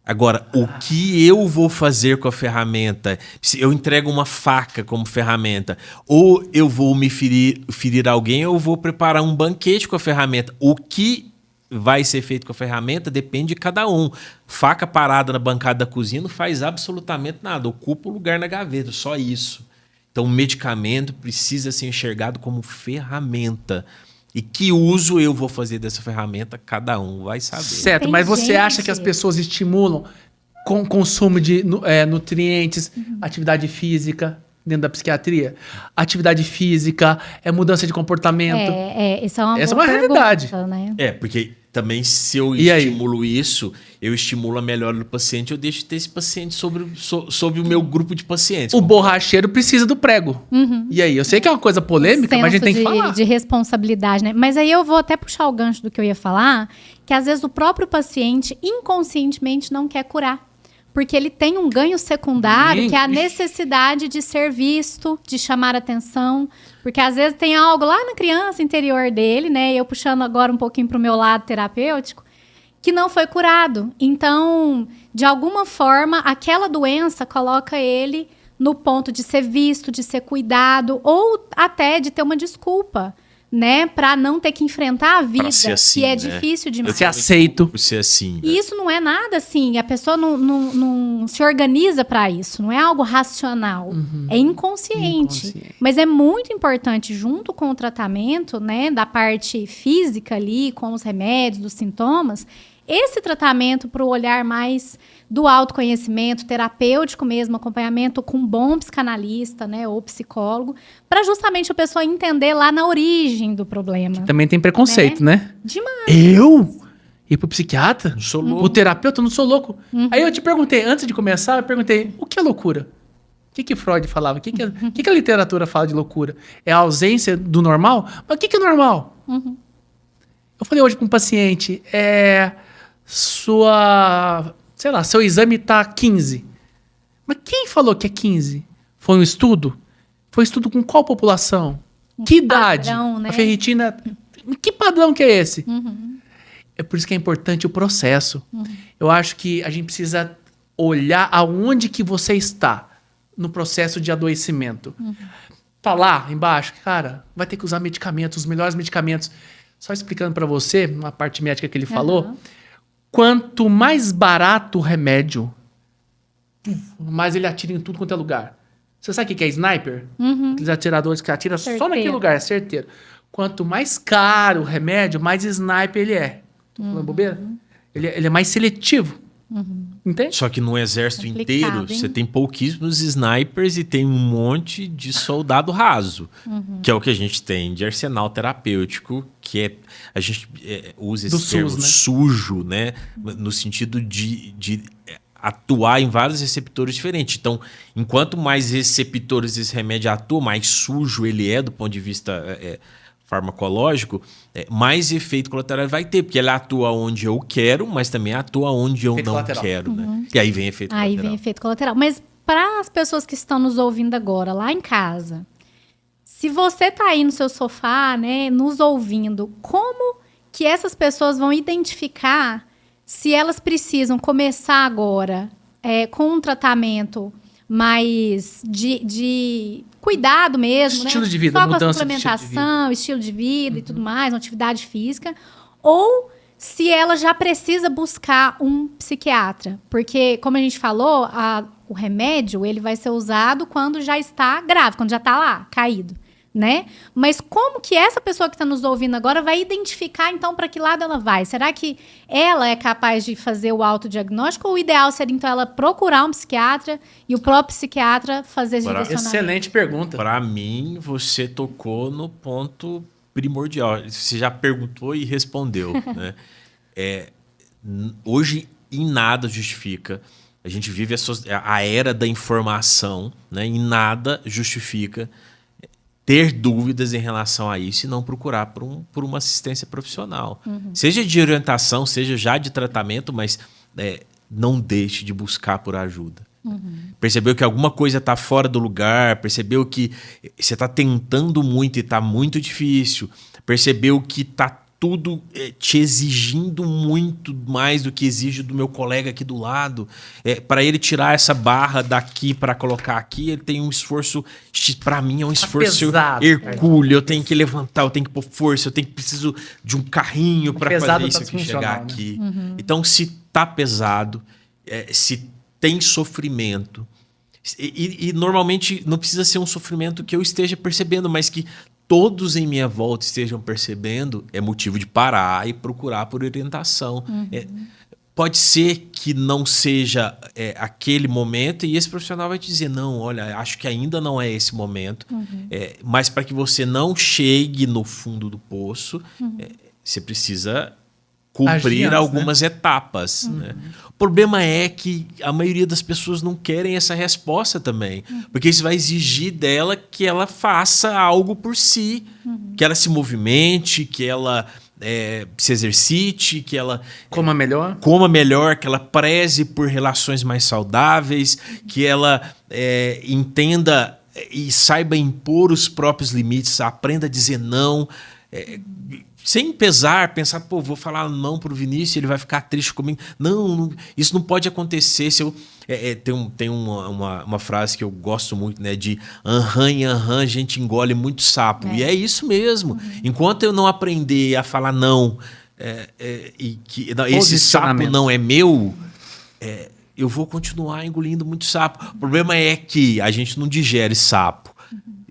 Agora, o que eu vou fazer com a ferramenta? Se eu entrego uma faca como ferramenta, ou eu vou me ferir alguém, ou eu vou preparar um banquete com a ferramenta. O que vai ser feito com a ferramenta depende de cada um. Faca parada na bancada da cozinha não faz absolutamente nada. Ocupa o lugar na gaveta, só isso. Então, o medicamento precisa ser enxergado como ferramenta. E que uso eu vou fazer dessa ferramenta, cada um vai saber. Certo, Tem mas você gente- acha que as pessoas estimulam com consumo de nutrientes, atividade física dentro da psiquiatria? Atividade física, mudança de comportamento. Isso é uma Essa boa é uma realidade. pergunta, né? Porque também se eu E aí? estimulo isso, eu estimulo a melhora do paciente, eu deixo de ter esse paciente sobre o meu grupo de pacientes. O borracheiro precisa do prego. E aí, eu sei que é uma coisa polêmica, mas a gente tem que falar. De responsabilidade, né? Mas aí eu vou até puxar o gancho do que eu ia falar, que às vezes o próprio paciente inconscientemente não quer curar. Porque ele tem um ganho secundário, que é a necessidade de ser visto, de chamar atenção. Porque às vezes tem algo lá na criança interior dele, né? Eu puxando agora um pouquinho para o meu lado terapêutico, que não foi curado. Então, de alguma forma, aquela doença coloca ele no ponto de ser visto, de ser cuidado, ou até de ter uma desculpa, né, para não ter que enfrentar a vida, ser assim, que é né? difícil demais. Ser aceito. Por ser assim. E isso não é nada assim, a pessoa não se organiza para isso, não é algo racional, é inconsciente. Mas é muito importante, junto com o tratamento, né, da parte física ali, com os remédios, dos sintomas, esse tratamento para o olhar mais do autoconhecimento, terapêutico mesmo, acompanhamento com um bom psicanalista, né, ou psicólogo, para justamente a pessoa entender lá na origem do problema. Também tem preconceito, né? Demais. Eu? Ir pro psiquiatra? Não sou louco. O terapeuta? Eu não sou louco. Aí eu te perguntei, antes de começar, eu perguntei, o que é loucura? O que Freud falava? O que a literatura fala de loucura? É a ausência do normal? Mas o que é normal? Eu falei hoje para um paciente, seu exame tá 15. Mas quem falou que é 15? Foi um estudo? Foi um estudo com qual população? Que idade? Padrão, né? A ferritina... Que padrão que é esse? É por isso que é importante o processo. Eu acho que a gente precisa olhar aonde que você está no processo de adoecimento. Tá lá embaixo, cara, vai ter que usar medicamentos, os melhores medicamentos. Só explicando para você, uma parte médica que ele falou, quanto mais barato o remédio, mais ele atira em tudo quanto é lugar. Você sabe o que é sniper? Aqueles atiradores que atiram só naquele lugar, certeiro. Quanto mais caro o remédio, mais sniper ele é. Tô falando bobeira? Ele é mais seletivo. Entende? Só que no exército Complicado, inteiro, hein? você tem pouquíssimos snipers e tem um monte de soldado raso, que é o que a gente tem de arsenal terapêutico, que a gente usa esse Do termo SUS, né? sujo, né? No sentido de atuar em vários receptores diferentes. Então, enquanto mais receptores esse remédio atua, mais sujo ele é do ponto de vista farmacológico, mais efeito colateral vai ter, porque ele atua onde eu quero, mas também atua onde eu Efeito não colateral. quero. Né? E aí vem efeito Aí colateral. vem efeito colateral. Mas para as pessoas que estão nos ouvindo agora, lá em casa, se você tá aí no seu sofá, né, nos ouvindo, como que essas pessoas vão identificar se elas precisam começar agora com um tratamento mais de cuidado mesmo, Estilo né? de vida, só com a mudança de estilo de suplementação, estilo de vida e tudo mais, uma atividade física, ou se ela já precisa buscar um psiquiatra. Porque, como a gente falou, o remédio ele vai ser usado quando já está grave, quando já está lá, caído, né? Mas como que essa pessoa que está nos ouvindo agora vai identificar, então, para que lado ela vai? Será que ela é capaz de fazer o autodiagnóstico ou o ideal seria, então, ela procurar um psiquiatra e o próprio psiquiatra fazer esse direcionamento? Excelente pergunta. Para mim, você tocou no ponto primordial. Você já perguntou e respondeu. Né? Hoje, em nada justifica. A gente vive a era da informação, né? Em nada justifica ter dúvidas em relação a isso e não procurar por uma assistência profissional. Seja de orientação, seja já de tratamento, mas não deixe de buscar por ajuda. Percebeu que alguma coisa está fora do lugar, percebeu que você está tentando muito e está muito difícil, percebeu que está tudo te exigindo muito mais do que exige do meu colega aqui do lado. Para ele tirar essa barra daqui para colocar aqui, ele tem um esforço, para mim é um esforço pesado, hercúleo, eu tenho que levantar, eu tenho que pôr força, preciso de um carrinho para pesado fazer isso tá aqui chegar disfuncional, né? aqui. Então, se tá pesado, se tem sofrimento, e normalmente não precisa ser um sofrimento que eu esteja percebendo, mas que todos em minha volta estejam percebendo, é motivo de parar e procurar por orientação. Pode ser que não seja aquele momento e esse profissional vai te dizer, não, olha, acho que ainda não é esse momento, mas para que você não chegue no fundo do poço, você precisa cumprir antes, algumas etapas. Né? O problema é que a maioria das pessoas não querem essa resposta também, porque isso vai exigir dela que ela faça algo por si, que ela se movimente, que ela se exercite, que ela Coma melhor. coma melhor, que ela preze por relações mais saudáveis, que ela entenda e saiba impor os próprios limites, aprenda a dizer não. sem pesar, pensar, pô, vou falar não pro Vinícius, ele vai ficar triste comigo. Não, isso não pode acontecer. Se eu, tem uma frase que eu gosto muito, né? De a gente engole muito sapo. E é isso mesmo. Enquanto eu não aprender a falar não, e que esse sapo não é meu, eu vou continuar engolindo muito sapo. O problema é que a gente não digere sapo.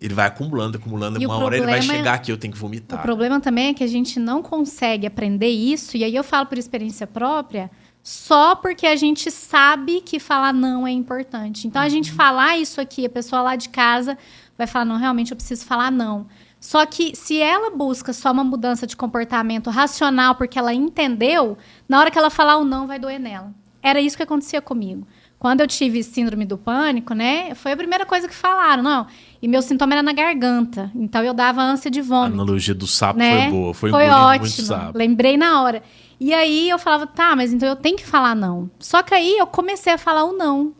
Ele vai acumulando, e uma hora ele vai chegar aqui, eu tenho que vomitar. O problema também é que a gente não consegue aprender isso, e aí eu falo por experiência própria, só porque a gente sabe que falar não é importante. Então, a gente falar isso aqui, a pessoa lá de casa vai falar, não, realmente eu preciso falar não. Só que se ela busca só uma mudança de comportamento racional, porque ela entendeu, na hora que ela falar o não, vai doer nela. Era isso que acontecia comigo. Quando eu tive síndrome do pânico, né? Foi a primeira coisa que falaram, não. E meu sintoma era na garganta. Então, eu dava ânsia de vômito. A analogia do sapo, né? foi boa. Foi ótimo. Lembrei na hora. E aí, eu falava, tá, mas então eu tenho que falar não. Só que aí, eu comecei a falar o não,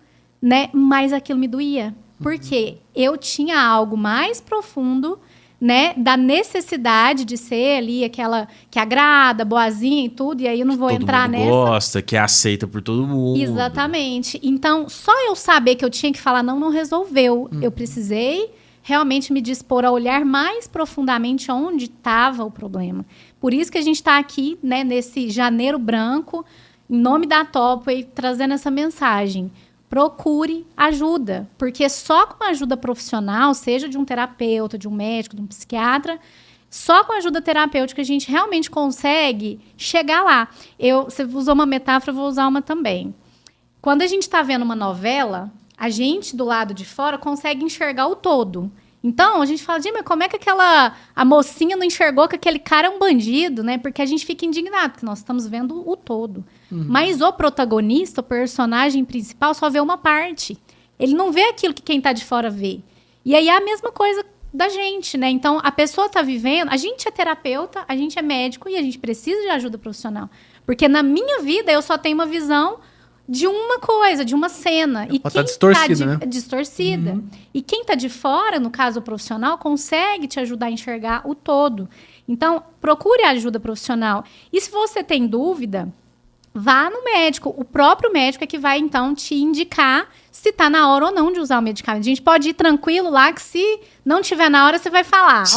né? Mas aquilo me doía. Porque eu tinha algo mais profundo, né, da necessidade de ser ali aquela que agrada, boazinha e tudo, e aí eu não vou entrar nessa. Todo mundo gosta, que é aceita por todo mundo. Exatamente. Então, só eu saber que eu tinha que falar não resolveu. Eu precisei realmente me dispor a olhar mais profundamente onde estava o problema. Por isso que a gente está aqui, né, nesse janeiro branco, em nome da Topway, trazendo essa mensagem. Procure ajuda, porque só com ajuda profissional, seja de um terapeuta, de um médico, de um psiquiatra, só com ajuda terapêutica a gente realmente consegue chegar lá. Você usou uma metáfora, eu vou usar uma também. Quando a gente está vendo uma novela, a gente do lado de fora consegue enxergar o todo. Então, a gente fala, mas como é que a mocinha não enxergou que aquele cara é um bandido, né? Porque a gente fica indignado, porque nós estamos vendo o todo. Mas o protagonista, o personagem principal, só vê uma parte. Ele não vê aquilo que quem está de fora vê. E aí é a mesma coisa da gente, né? Então, a pessoa está vivendo... A gente é terapeuta, a gente é médico e a gente precisa de ajuda profissional. Porque na minha vida, eu só tenho uma visão de uma coisa, de uma cena. E pode estar distorcida, né? Distorcida. E quem está de fora, no caso o profissional, consegue te ajudar a enxergar o todo. Então, procure ajuda profissional. E se você tem dúvida, vá no médico. O próprio médico é que vai, então, te indicar se está na hora ou não de usar o medicamento. A gente pode ir tranquilo lá, que se não tiver na hora, você vai falar. Você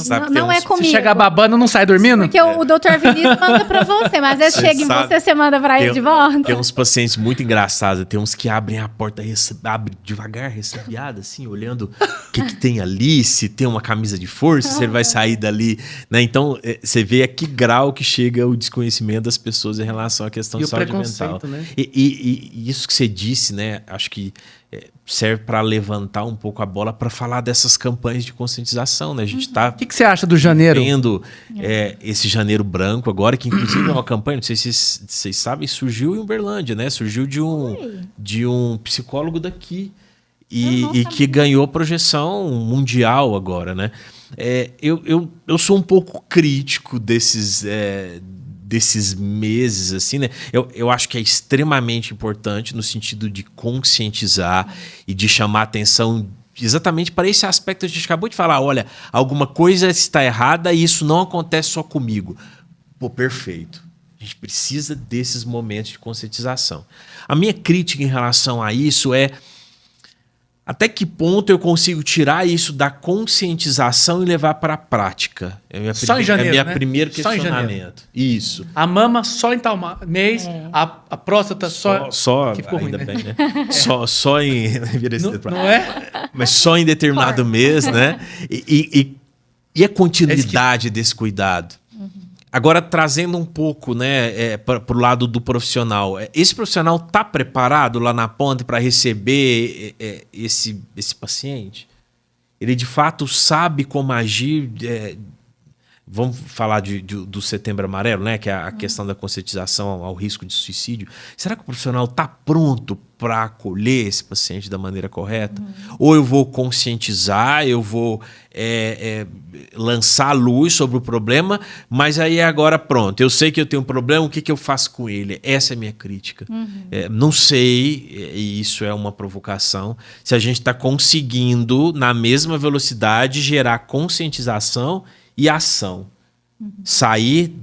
sabe que não é comigo. Se chegar babando, não sai dormindo? Porque o doutor Vinícius manda para você, mas às vezes chega em você manda para ele de volta. Tem uns pacientes muito engraçados, tem uns que abrem a porta, abre devagar, ressabiada, assim, olhando o que tem ali, se tem uma camisa de força, se ele vai sair dali, né? Então, você vê a que grau que chega o desconhecimento das pessoas em relação à questão de saúde mental. Né? E isso que você disse, né? Acho que serve para levantar um pouco a bola para falar dessas campanhas de conscientização, né? A gente tá... O que você acha do janeiro? Vendo esse janeiro branco agora, que inclusive é uma campanha, não sei se vocês sabem, surgiu em Uberlândia, né? Surgiu de um psicólogo daqui e que ganhou projeção mundial agora, né? Eu sou um pouco crítico desses meses, assim, né? Eu acho que é extremamente importante no sentido de conscientizar e de chamar atenção exatamente para esse aspecto que a gente acabou de falar. Olha, alguma coisa está errada e isso não acontece só comigo. Pô, perfeito. A gente precisa desses momentos de conscientização. A minha crítica em relação a isso é até que ponto eu consigo tirar isso da conscientização e levar para a prática? Só em janeiro, é meu primeiro questionamento. Isso. A mama só em tal mês, a próstata só que ficou ainda ruim, bem, né? Só em... não é? Mas só em determinado mês, né? E a continuidade desse cuidado? Agora, trazendo um pouco, né, para o lado do profissional. Esse profissional está preparado lá na ponta para receber esse paciente? Ele, de fato, sabe como agir? Vamos falar do Setembro Amarelo, né, que é a questão da conscientização ao risco de suicídio. Será que o profissional está pronto para acolher esse paciente da maneira correta? Ou eu vou conscientizar, eu vou lançar luz sobre o problema, mas aí agora pronto, eu sei que eu tenho um problema, o que eu faço com ele? Essa é a minha crítica. Não sei, e isso é uma provocação, se a gente está conseguindo, na mesma velocidade, gerar conscientização e ação. Sair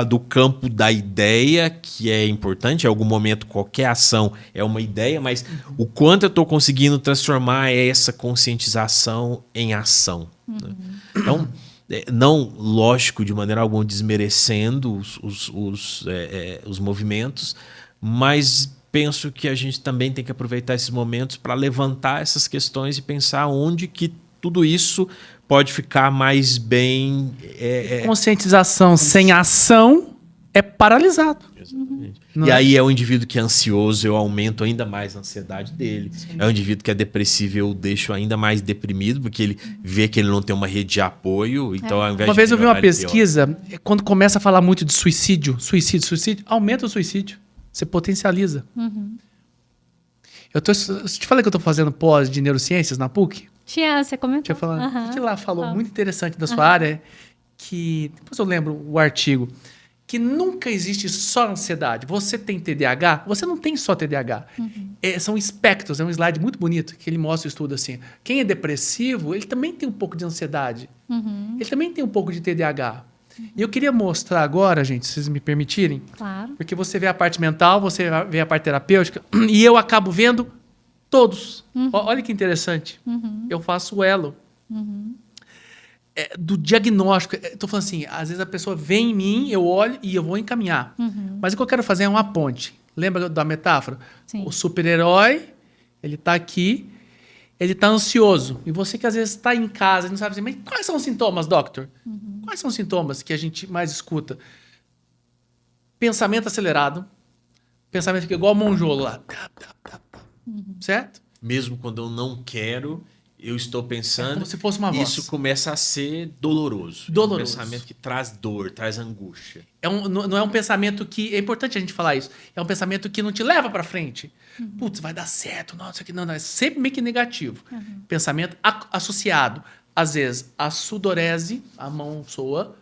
do campo da ideia, que é importante, em algum momento qualquer ação é uma ideia, mas o quanto eu estou conseguindo transformar essa conscientização em ação. Né? Então, não, lógico, de maneira alguma desmerecendo os movimentos, mas penso que a gente também tem que aproveitar esses momentos para levantar essas questões e pensar onde que tudo isso pode ficar mais bem... Conscientização sem ação é paralisado. Exatamente. Não E é? aí é o indivíduo que é ansioso, eu aumento ainda mais a ansiedade dele. É o indivíduo que é depressivo, eu deixo ainda mais deprimido, porque ele vê que ele não tem uma rede de apoio. Então, ao invés Uma de vez eu vi uma melhorar, ele piora. pesquisa, quando começa a falar muito de suicídio, aumenta o suicídio. Você potencializa. Eu te falei que eu estou fazendo pós de neurociências na PUC? Você comentou. Tinha falado. Aham. Que lá falou Fala. muito interessante da sua área, que depois eu lembro o artigo, que nunca existe só ansiedade. Você tem TDAH, você não tem só TDAH. São espectros, é um slide muito bonito que ele mostra o estudo assim. Quem é depressivo, ele também tem um pouco de ansiedade. Ele também tem um pouco de TDAH. E eu queria mostrar agora, gente, se vocês me permitirem, Claro. porque você vê a parte mental, você vê a parte terapêutica, e eu acabo vendo todos. Olha que interessante. Eu faço o elo. Do diagnóstico. Estou falando assim, às vezes a pessoa vem em mim, eu olho e eu vou encaminhar. Mas o que eu quero fazer é uma ponte. Lembra da metáfora? Sim. O super-herói, ele está aqui, ele está ansioso. E você que às vezes está em casa, não sabe assim, mas quais são os sintomas, doctor? Quais são os sintomas que a gente mais escuta? Pensamento acelerado. Pensamento que é igual o monjolo lá. Certo? Mesmo quando eu não quero, eu estou pensando... É como se fosse uma voz. Isso começa a ser doloroso. Doloroso. É um pensamento que traz dor, traz angústia. Não é um pensamento que... É importante a gente falar isso. É um pensamento que não te leva para frente. Putz, vai dar certo. Não, isso aqui não. É sempre meio que negativo. Pensamento associado, às vezes, à sudorese, a mão soa,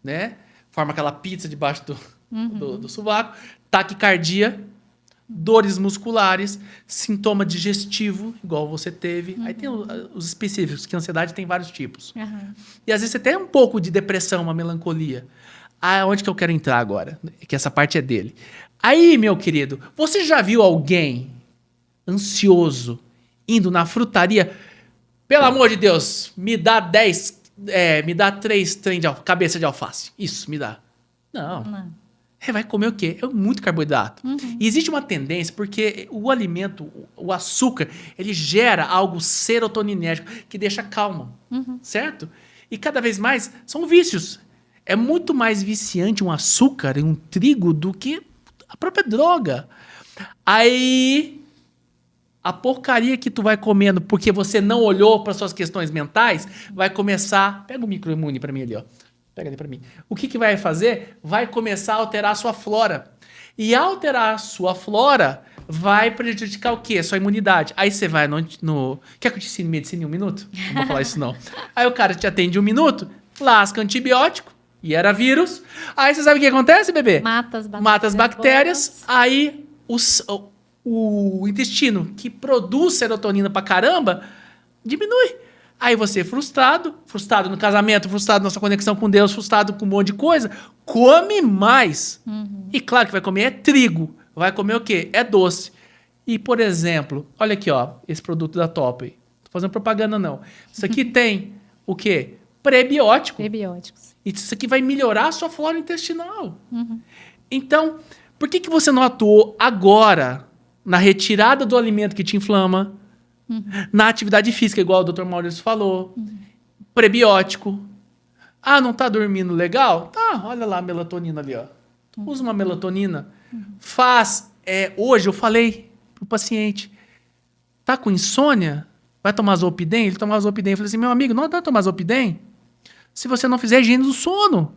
né? Forma aquela pizza debaixo do sovaco. Taquicardia, dores musculares, sintoma digestivo, igual você teve. Aí tem os específicos, que a ansiedade tem vários tipos. E às vezes você tem um pouco de depressão, uma melancolia. Onde que eu quero entrar agora? Que essa parte é dele. Aí, meu querido, você já viu alguém ansioso indo na frutaria? Pelo amor de Deus, me dá 3 trem de cabeça de alface. Isso, me dá. Não. Vai comer o quê? É muito carboidrato. E existe uma tendência, porque o alimento, o açúcar, ele gera algo serotoninérgico que deixa calma, certo? E cada vez mais são vícios. É muito mais viciante um açúcar e um trigo do que a própria droga. Aí, a porcaria que tu vai comendo porque você não olhou para suas questões mentais, vai começar... Pega o microimune para mim ali, ó. Pega ali para mim. O que vai fazer? Vai começar a alterar a sua flora. E ao alterar a sua flora, vai prejudicar o quê? A sua imunidade. Aí você vai no... Quer que eu te ensine medicina em 1 minuto? Não vou falar isso, não. Aí o cara te atende 1 minuto, lasca antibiótico, e era vírus. Aí você sabe o que acontece, bebê? Mata as bactérias. Aí o intestino, que produz serotonina pra caramba, diminui. Aí você, frustrado no casamento, frustrado na sua conexão com Deus, frustrado com um monte de coisa, come mais. E claro que vai comer trigo. Vai comer o quê? É doce. E, por exemplo, olha aqui, ó, esse produto da Top. Não tô fazendo propaganda, não. Isso aqui tem o quê? Prebiótico. Prebióticos. Isso aqui vai melhorar a sua flora intestinal. Então, por que você não atuou agora na retirada do alimento que te inflama, na atividade física, igual o Dr. Maurício falou, prebiótico? Não tá dormindo legal? Tá, olha lá a melatonina ali, ó. Usa uma melatonina. Faz. Hoje eu falei pro paciente, tá com insônia? Vai tomar Zolpidem? Ele tomava Zolpidem. Eu falei assim, meu amigo, não dá tomar Zolpidem se você não fizer higiene do sono.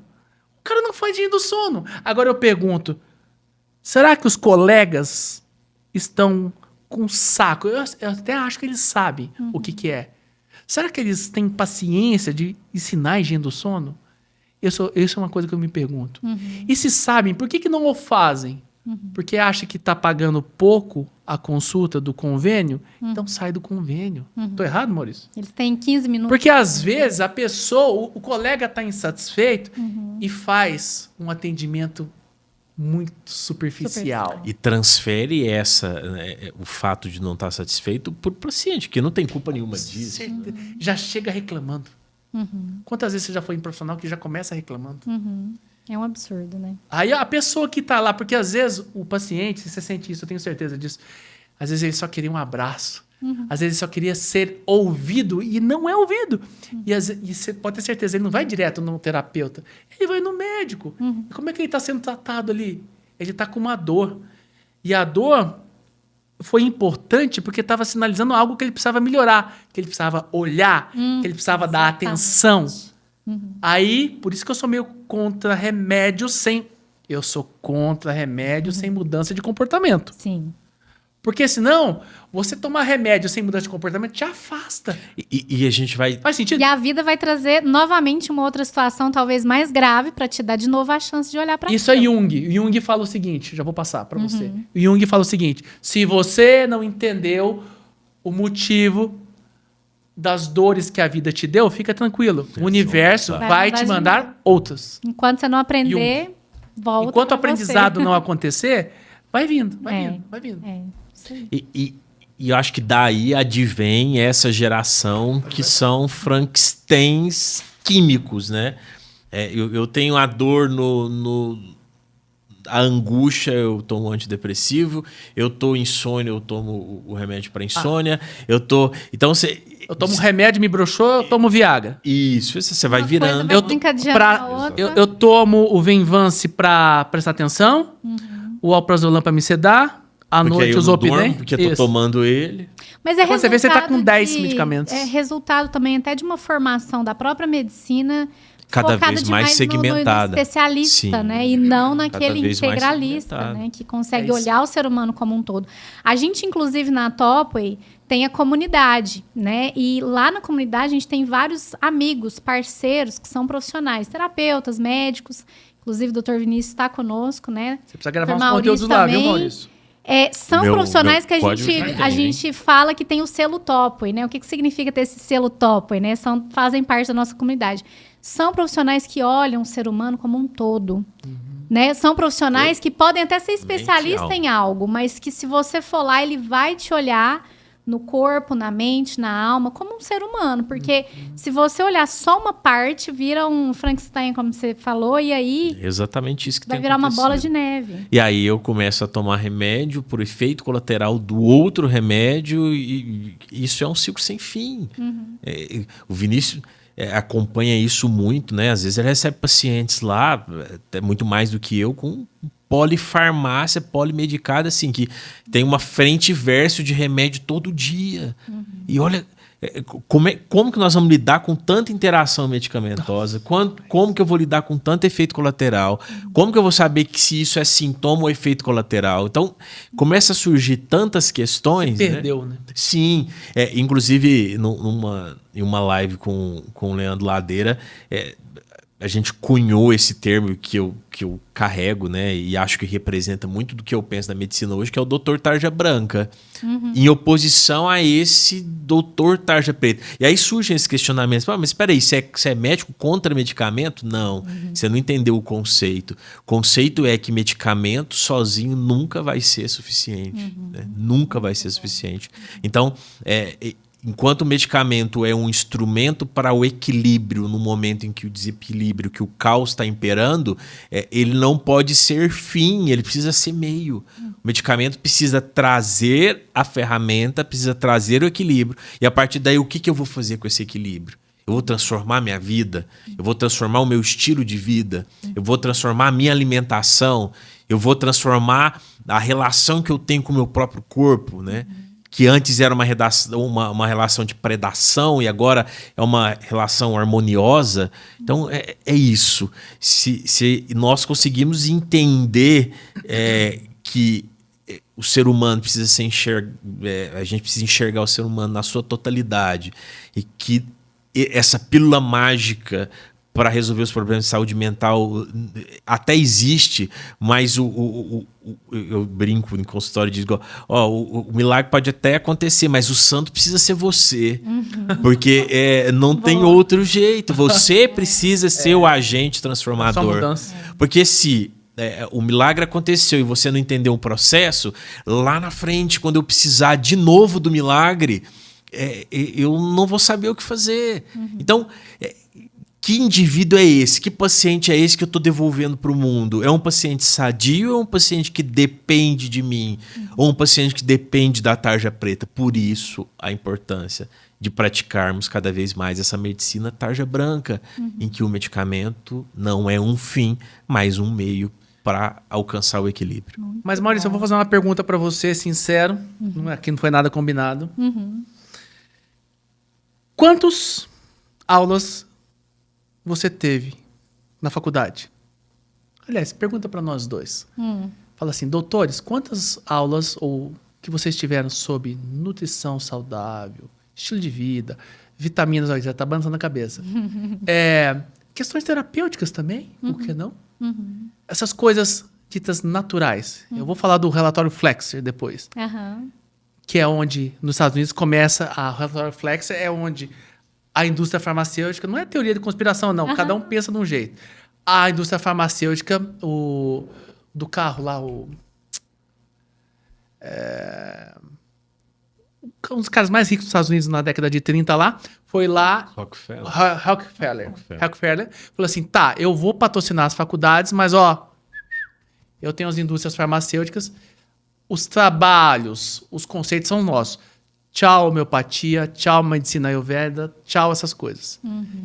O cara não faz higiene do sono. Agora eu pergunto, será que os colegas estão com saco? Eu até acho que eles sabem o que é. Será que eles têm paciência de ensinar a higiene do sono? Isso é uma coisa que eu me pergunto. E se sabem, por que não o fazem? porque acha que está pagando pouco a consulta do convênio, então sai do convênio. Tô errado, Maurício? Eles têm 15 minutos. Porque às vezes a pessoa, o colega está insatisfeito e faz um atendimento muito superficial. E transfere o fato de não estar satisfeito para o paciente, que não tem culpa nenhuma disso. Já chega reclamando. Quantas vezes você já foi em profissional que já começa reclamando? É um absurdo, né? Aí a pessoa que está lá, porque às vezes o paciente, se você sente isso, eu tenho certeza disso, às vezes ele só queria um abraço. Às vezes ele só queria ser ouvido e não é ouvido. E você pode ter certeza, ele não vai direto no terapeuta, ele vai no médico. E como é que ele está sendo tratado ali? Ele está com uma dor. E a dor foi importante porque estava sinalizando algo que ele precisava melhorar, que ele precisava olhar, que ele precisava dar atenção. Aí, por isso que eu sou meio contra remédio sem... Eu sou contra remédio sem mudança de comportamento. Sim. Porque senão, você tomar remédio sem mudança de comportamento te afasta. E a gente vai... Faz sentido? E a vida vai trazer novamente uma outra situação talvez mais grave para te dar de novo a chance de olhar para Isso é Jung. O Jung fala o seguinte, já vou passar para você. O Jung fala o seguinte, se você não entendeu o motivo das dores que a vida te deu, fica tranquilo. O universo vai te mandar outras. Enquanto você não aprender, volta. Enquanto o pra aprendizado você. não acontecer, vai vindo. É. Isso aí. E eu acho que daí advém essa geração que são Frankensteins químicos, né? Eu tenho a dor a angústia, eu tomo antidepressivo. Eu tô insônia, eu tomo o remédio para insônia. Então você... Eu tomo um remédio, me broxou, eu tomo Viagra. Isso, você vai Uma virando. coisa vai desencadeando a outra. Eu tomo o Venvance para prestar atenção, o Alprazolam para me sedar, à Porque aí noite eu os não durmo, Zolpidem. porque eu tô tomando ele. Mas é Quando você vê, você tá com 10 resultado medicamentos. É resultado também até de uma formação da própria medicina Cada focada vez mais demais segmentada. no especialista, Sim. né? E não Cada naquele vez mais integralista, segmentada. né? Que consegue É isso. olhar o ser humano como um todo. A gente, inclusive, na Topway, tem a comunidade, né? E lá na comunidade a gente tem vários amigos, parceiros que são profissionais, terapeutas, médicos. Inclusive, o Dr. Vinícius está conosco, né? Você precisa gravar uns Maurício conteúdos lá, viu, também. Maurício? São Meu profissionais que a código gente, já tem, a gente fala que tem o selo Topway, né? O que significa ter esse selo Topway, né? Fazem parte da nossa comunidade. São profissionais que olham o ser humano como um todo, né? São profissionais que podem até ser especialistas em algo, mas que se você for lá, ele vai te olhar no corpo, na mente, na alma, como um ser humano. Porque se você olhar só uma parte, vira um Frankenstein, como você falou, e aí Exatamente isso que vai tem virar uma bola acontecido. de neve. E aí eu começo a tomar remédio por efeito colateral do outro remédio e isso é um ciclo sem fim. O Vinícius acompanha isso muito, né? Às vezes ele recebe pacientes lá, até muito mais do que eu, com polifarmácia, polimedicada, assim, que tem uma frente e verso de remédio todo dia. E olha... Como que nós vamos lidar com tanta interação medicamentosa? Como que eu vou lidar com tanto efeito colateral? Como que eu vou saber que se isso é sintoma ou efeito colateral? Então, começa a surgir tantas questões. Perdeu, né? Sim. Inclusive, em uma live com o Leandro Ladeira, a gente cunhou esse termo que eu carrego, né? E acho que representa muito do que eu penso da medicina hoje, que é o doutor tarja branca. Em oposição a esse doutor tarja preta. E aí surgem esses questionamentos. Mas espera aí, você é médico contra medicamento? Não. Você não entendeu o conceito. O conceito é que medicamento sozinho nunca vai ser suficiente. Né? Nunca vai ser suficiente. Então, enquanto o medicamento é um instrumento para o equilíbrio no momento em que o desequilíbrio, que o caos está imperando, ele não pode ser fim, ele precisa ser meio. O medicamento precisa trazer a ferramenta, precisa trazer o equilíbrio. E a partir daí, o que eu vou fazer com esse equilíbrio? Eu vou transformar minha vida, eu vou transformar o meu estilo de vida, eu vou transformar a minha alimentação, eu vou transformar a relação que eu tenho com o meu próprio corpo, né? Que antes era uma relação de predação e agora é uma relação harmoniosa. Então, é isso. Se nós conseguimos entender que o ser humano precisa ser a gente precisa enxergar o ser humano na sua totalidade e que essa pílula mágica para resolver os problemas de saúde mental até existe, mas eu brinco em consultório e digo, o milagre pode até acontecer, mas o santo precisa ser você, porque não tem outro jeito, você precisa ser o agente transformador, porque se o milagre aconteceu e você não entendeu o processo, lá na frente, quando eu precisar de novo do milagre, eu não vou saber o que fazer. Então, que indivíduo é esse? Que paciente é esse que eu estou devolvendo para o mundo? É um paciente sadio ou é um paciente que depende de mim? Ou um paciente que depende da tarja preta? Por isso, a importância de praticarmos cada vez mais essa medicina tarja branca, em que o medicamento não é um fim, mas um meio para alcançar o equilíbrio. Mas, Maurício, eu vou fazer uma pergunta para você, sincero. Aqui não foi nada combinado. Quantas aulas você teve na faculdade? Aliás, pergunta para nós dois. Fala assim, doutores, quantas aulas que vocês tiveram sobre nutrição saudável, estilo de vida, vitaminas, já está balançando a cabeça. Questões terapêuticas também, por que não? Essas coisas ditas naturais. Eu vou falar do relatório Flexer depois. Que é onde, nos Estados Unidos, começa o relatório Flexer, é onde a indústria farmacêutica, não é teoria de conspiração, não, cada um pensa de um jeito. A indústria farmacêutica, do carro lá, um dos caras mais ricos dos Estados Unidos na década de 30 lá, foi lá... Rockefeller. Falou assim, tá, eu vou patrocinar as faculdades, mas eu tenho as indústrias farmacêuticas, os trabalhos, os conceitos são nossos. Tchau homeopatia, tchau medicina ayurveda, tchau essas coisas.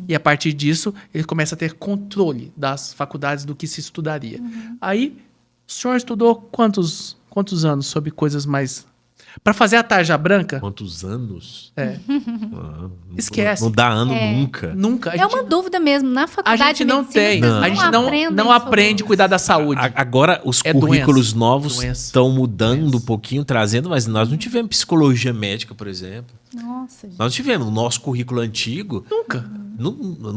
E a partir disso, ele começa a ter controle das faculdades do que se estudaria. Aí, o senhor estudou quantos anos sobre coisas mais... Para fazer a tarja branca... Quantos anos? Esquece. Não dá ano nunca. Nunca. Uma dúvida mesmo. Na faculdade a gente não de medicina, tem. A gente não aprende a cuidar da saúde. Agora, os currículos novos estão mudando um pouquinho, trazendo, mas nós não tivemos psicologia médica, por exemplo. Nossa, gente. Nós não tivemos. O nosso currículo antigo... Nunca. Não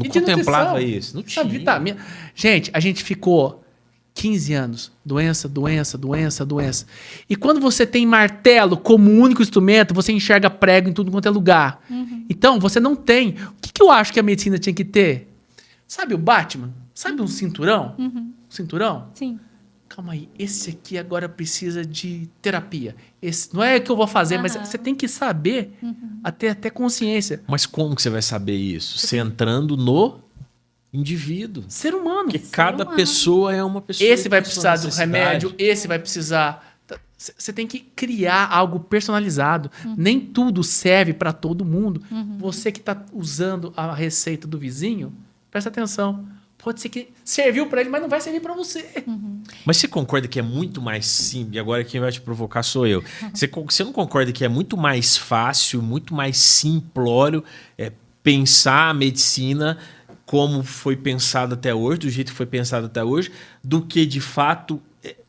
contemplava isso. Não tinha. Vitamina. Gente, a gente ficou 15 anos. Doença. E quando você tem martelo como único instrumento, você enxerga prego em tudo quanto é lugar. Então, você não tem... O que eu acho que a medicina tinha que ter? Sabe o Batman? Sabe um cinturão? Um cinturão? Sim. Calma aí, esse aqui agora precisa de terapia. Esse, não é que eu vou fazer, mas você tem que saber, até consciência. Mas como que você vai saber isso? Você entrando no indivíduo. Ser humano. Porque cada pessoa é uma pessoa. Esse vai precisar do remédio, esse vai precisar... Você tem que criar algo personalizado. Nem tudo serve para todo mundo. Você que está usando a receita do vizinho, presta atenção. Pode ser que serviu para ele, mas não vai servir para você. Mas você concorda que é muito mais simples? E agora quem vai te provocar sou eu. Você não concorda que é muito mais fácil, muito mais simplório pensar a medicina como foi pensado até hoje, do jeito que foi pensado até hoje, do que, de fato,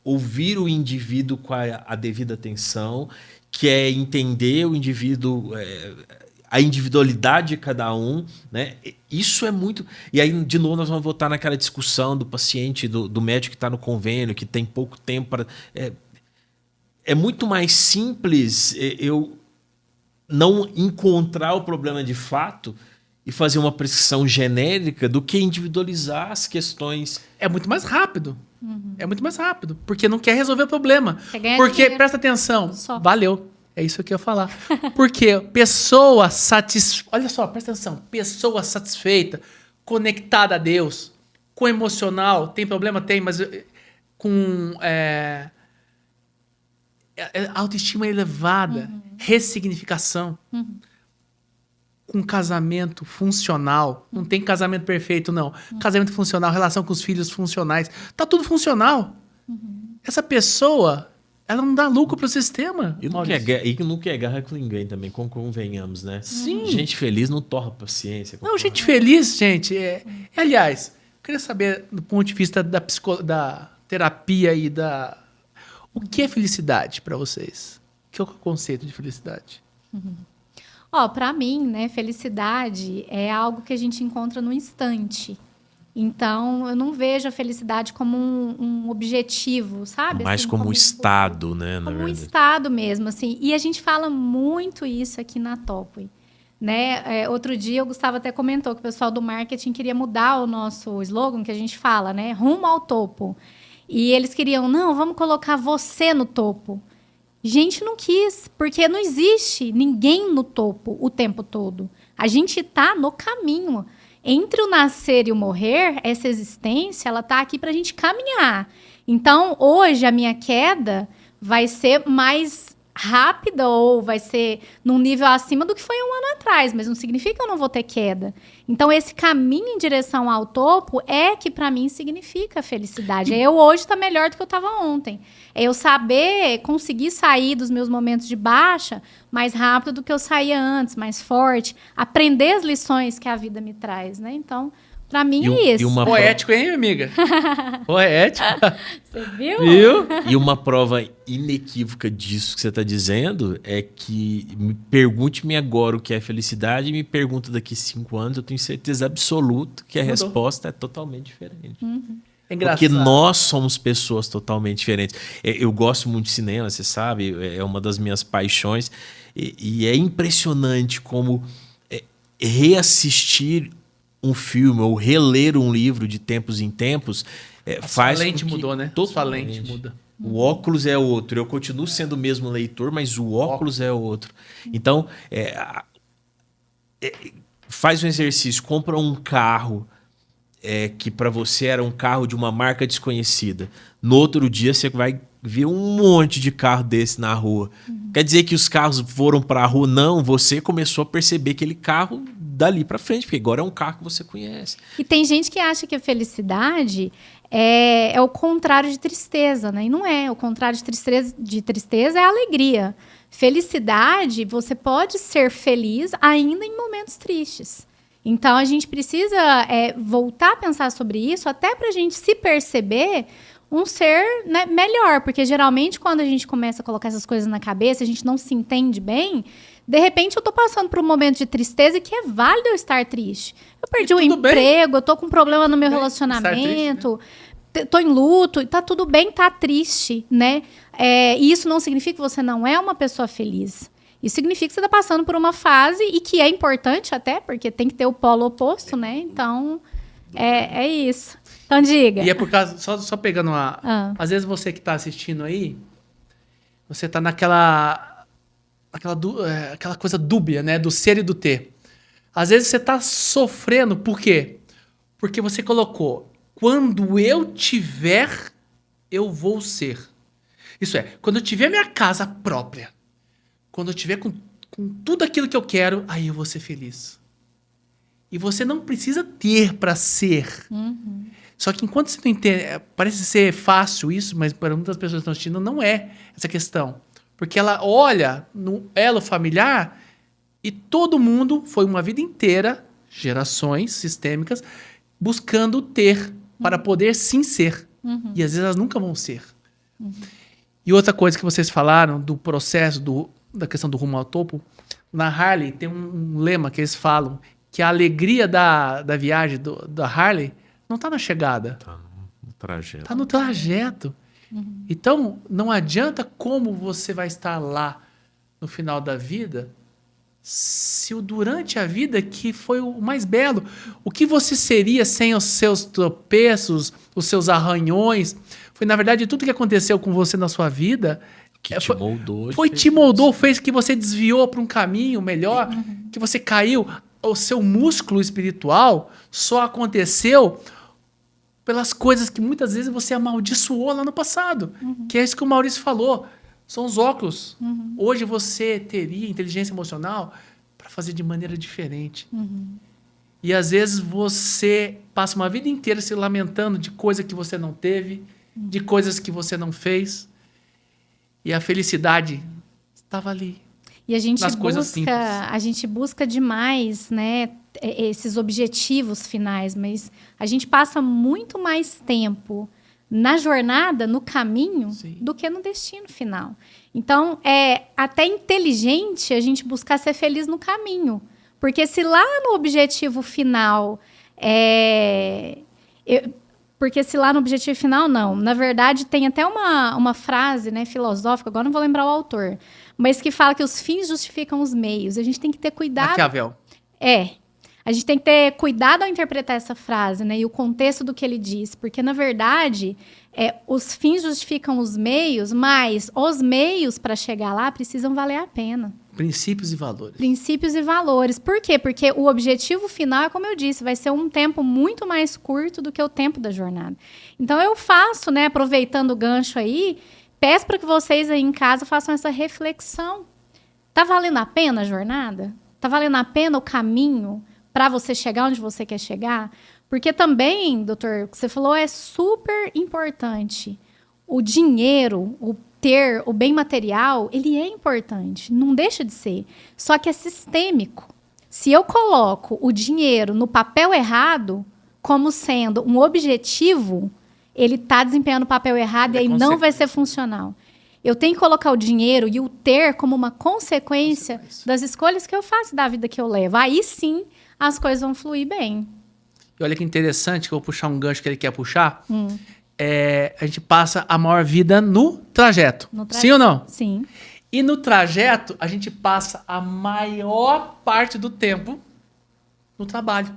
ouvir o indivíduo com a devida atenção, que é entender o indivíduo... a individualidade de cada um, né? Isso é muito... E aí, de novo, nós vamos voltar naquela discussão do paciente, do médico que está no convênio, que tem pouco tempo para... É muito mais simples eu não encontrar o problema de fato e fazer uma prescrição genérica do que individualizar as questões. É muito mais rápido. É muito mais rápido, porque não quer resolver o problema. Porque, dinheiro. presta atenção, valeu. É isso que eu ia falar. Porque pessoa satisfeita... Olha só, presta atenção. Pessoa satisfeita, conectada a Deus, com emocional, tem problema? Tem, mas com autoestima elevada, ressignificação, com casamento funcional. Não tem casamento perfeito, não. Casamento funcional, relação com os filhos funcionais. Tá tudo funcional. Essa pessoa... Ela não dá lucro pro sistema. E não quer guerra com ninguém também, convenhamos, né? Sim. Gente feliz não torra paciência. Não, gente feliz, gente. Aliás, eu queria saber, do ponto de vista da terapia e da... O que é felicidade para vocês? O que é o conceito de felicidade? Para mim, né, felicidade é algo que a gente encontra no instante. Então, eu não vejo a felicidade como um objetivo, sabe? Mais Assim, como um estado, né? Na como um verdade. estado mesmo, assim. E a gente fala muito isso aqui na Topway, né? Outro dia o Gustavo até comentou que o pessoal do marketing queria mudar o nosso slogan, que a gente fala, né? Rumo ao topo. E eles queriam, não, vamos colocar você no topo. Gente, não quis, porque não existe ninguém no topo o tempo todo. A gente está no caminho. Entre o nascer e o morrer, essa existência, ela está aqui para a gente caminhar. Então, hoje, a minha queda vai ser mais rápida ou vai ser num nível acima do que foi um ano atrás, mas não significa que eu não vou ter queda. Então, esse caminho em direção ao topo é que, para mim, significa felicidade. Eu hoje estar melhor do que eu estava ontem. É eu saber conseguir sair dos meus momentos de baixa mais rápido do que eu saía antes, mais forte. Aprender as lições que a vida me traz, né? Então, para mim é isso. Poético, hein, minha amiga? Poético. Você viu? Viu? E uma prova inequívoca disso que você está dizendo é que pergunte-me agora o que é felicidade e me pergunta daqui 5 anos, eu tenho certeza absoluta que a resposta é totalmente diferente. É engraçado. Porque nós somos pessoas totalmente diferentes. Eu gosto muito de cinema, você sabe, é uma das minhas paixões. E é impressionante como reassistir um filme ou reler um livro de tempos em tempos faz. A lente com que mudou, né? Totalmente. Sua lente muda. O óculos é outro. Eu continuo sendo o mesmo leitor, mas o óculos é outro. Então, faz um exercício, compra um carro que para você era um carro de uma marca desconhecida. No outro dia você vai ver um monte de carro desse na rua. Quer dizer que os carros foram para a rua? Não, você começou a perceber aquele carro dali para frente, porque agora é um carro que você conhece. E tem gente que acha que a felicidade é o contrário de tristeza, né? E não é. O contrário de tristeza é a alegria. Felicidade, você pode ser feliz ainda em momentos tristes. Então, a gente precisa voltar a pensar sobre isso, até para a gente se perceber um ser, né, melhor. Porque, geralmente, quando a gente começa a colocar essas coisas na cabeça, a gente não se entende bem, de repente eu tô passando por um momento de tristeza e que é válido eu estar triste. Eu perdi o emprego, eu tô com um problema no meu relacionamento, triste, né? Tô em luto, e tá tudo bem, tá triste, né? E isso não significa que você não é uma pessoa feliz. Isso significa que você tá passando por uma fase e que é importante até, porque tem que ter o polo oposto, né? Então, é isso. Então, diga. E é por causa, só pegando uma... Às vezes você que tá assistindo aí, você tá aquela coisa dúbia, né? Do ser e do ter. Às vezes você tá sofrendo, por quê? Porque você colocou, quando eu tiver, eu vou ser. Isso é, quando eu tiver minha casa própria, quando eu tiver com tudo aquilo que eu quero, aí eu vou ser feliz. E você não precisa ter para ser. Só que enquanto você não entende, parece ser fácil isso, mas para muitas pessoas que estão assistindo, não é essa questão. Porque ela olha no elo familiar e todo mundo foi uma vida inteira, gerações sistêmicas, buscando ter para poder sim ser. E às vezes elas nunca vão ser. E outra coisa que vocês falaram do processo, da questão do rumo ao topo, na Harley tem um lema que eles falam, que a alegria da viagem da Harley não está na chegada. Está no trajeto. Está no trajeto. Então, não adianta como você vai estar lá no final da vida, se o durante a vida que foi o mais belo. O que você seria sem os seus tropeços, os seus arranhões? Foi, na verdade, tudo que aconteceu com você na sua vida... Que te moldou. Te moldou, fez que você desviou para um caminho melhor, que você caiu. O seu músculo espiritual só aconteceu pelas coisas que muitas vezes você amaldiçoou lá no passado. Que é isso que o Maurício falou. São os óculos. Hoje você teria inteligência emocional para fazer de maneira diferente. E às vezes você passa uma vida inteira se lamentando de coisas que você não teve, de coisas que você não fez. E a felicidade estava ali. E a gente busca demais, né, esses objetivos finais, mas a gente passa muito mais tempo na jornada, no caminho, do que no destino final. Então, é até inteligente a gente buscar ser feliz no caminho. Porque se lá no objetivo final Porque se lá no objetivo final, não. Na verdade, tem até uma frase, né, filosófica, agora não vou lembrar o autor, mas que fala que os fins justificam os meios. A gente tem que ter cuidado. Maquiavel. A gente tem que ter cuidado ao interpretar essa frase, né, e o contexto do que ele diz, porque, na verdade, os fins justificam os meios, mas os meios para chegar lá precisam valer a pena. Princípios e valores. Princípios e valores. Por quê? Porque o objetivo final, é como eu disse, vai ser um tempo muito mais curto do que o tempo da jornada. Então, eu faço, né, aproveitando o gancho aí, peço para que vocês aí em casa façam essa reflexão. Tá valendo a pena a jornada? Tá valendo a pena o caminho para você chegar onde você quer chegar? Porque também, doutor, o que você falou é super importante. O dinheiro, ter o bem material, ele é importante, não deixa de ser. Só que é sistêmico. Se eu coloco o dinheiro no papel errado, como sendo um objetivo, ele está desempenhando o papel errado e aí não vai ser funcional. Eu tenho que colocar o dinheiro e o ter como uma consequência das escolhas que eu faço, da vida que eu levo. Aí sim, as coisas vão fluir bem. E olha que interessante, que eu vou puxar um gancho que ele quer puxar. A gente passa a maior vida no trajeto. Sim ou não? Sim. E no trajeto, a gente passa a maior parte do tempo no trabalho.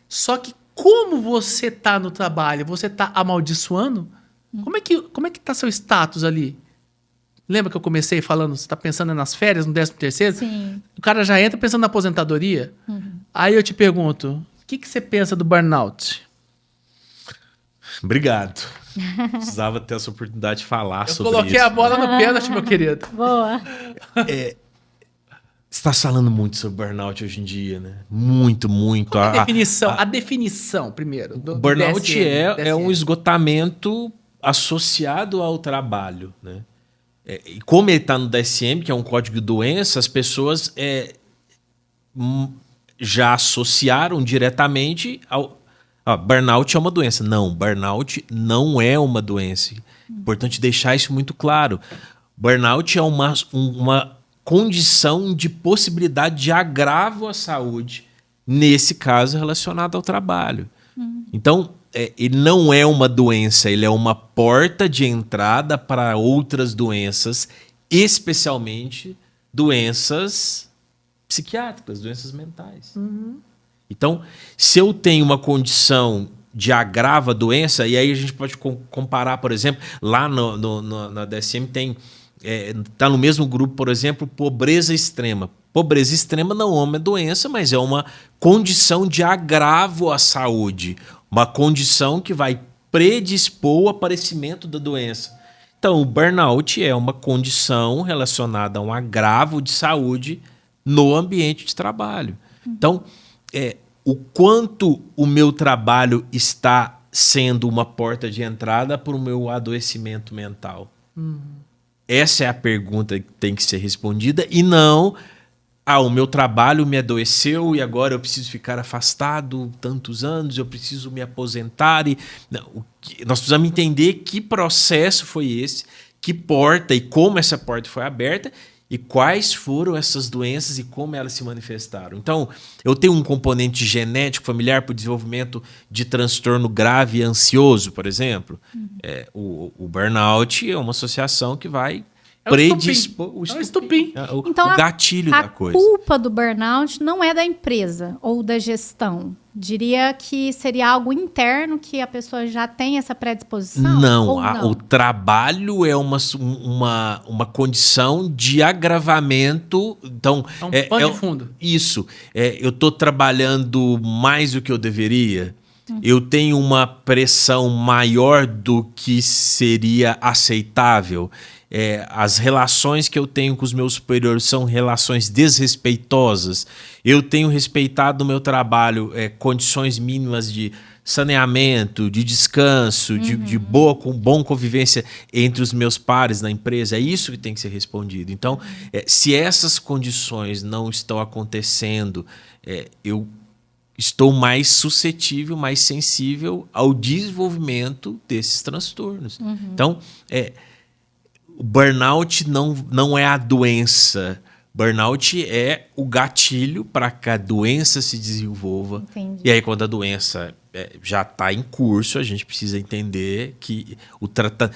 Só que como você tá no trabalho? Você tá amaldiçoando? Como é que tá seu status ali? Lembra que eu comecei falando, você tá pensando nas férias, no 13º? Sim. O cara já entra pensando na aposentadoria. Aí eu te pergunto, o que você pensa do burnout? Obrigado. Precisava ter essa oportunidade de falar sobre isso. Eu coloquei a bola no pênalti, meu querido. Boa. Você está falando muito sobre burnout hoje em dia, né? Muito, muito. A definição, primeiro. O burnout é um esgotamento associado ao trabalho, né? E como ele está no DSM, que é um código de doença, as pessoas já associaram diretamente ao... burnout é uma doença. Não, burnout não é uma doença. Importante deixar isso muito claro. Burnout é uma condição de possibilidade de agravo à saúde, nesse caso relacionado ao trabalho. Então, ele não é uma doença, ele é uma porta de entrada para outras doenças, especialmente doenças psiquiátricas, doenças mentais. Então, se eu tenho uma condição de agravo à doença, e aí a gente pode comparar, por exemplo, lá na DSM está no mesmo grupo, por exemplo, pobreza extrema. Pobreza extrema não é uma doença, mas é uma condição de agravo à saúde, uma condição que vai predispor o aparecimento da doença. Então, o burnout é uma condição relacionada a um agravo de saúde no ambiente de trabalho. Então, o quanto o meu trabalho está sendo uma porta de entrada para o meu adoecimento mental? Essa é a pergunta que tem que ser respondida e não, o meu trabalho me adoeceu e agora eu preciso ficar afastado tantos anos, eu preciso me aposentar. Não, nós precisamos entender que processo foi esse, que porta e como essa porta foi aberta e quais foram essas doenças e como elas se manifestaram. Então, eu tenho um componente genético familiar para o desenvolvimento de transtorno grave e ansioso, por exemplo. O burnout é uma associação que vai predispor o estupim. Então, o gatilho da coisa. A culpa do burnout não é da empresa ou da gestão. Diria que seria algo interno que a pessoa já tem essa predisposição? Não, o trabalho é uma condição de agravamento. Então, um pano de fundo. Isso. Eu estou trabalhando mais do que eu deveria. Eu tenho uma pressão maior do que seria aceitável. As relações que eu tenho com os meus superiores são relações desrespeitosas. Eu tenho respeitado no meu trabalho condições mínimas de saneamento, de descanso, de boa convivência entre os meus pares na empresa. É isso que tem que ser respondido. Então, se essas condições não estão acontecendo, eu estou mais suscetível, mais sensível ao desenvolvimento desses transtornos. Então, o burnout não é a doença. Burnout é o gatilho para que a doença se desenvolva. Entendi. E aí, quando a doença já está em curso, a gente precisa entender que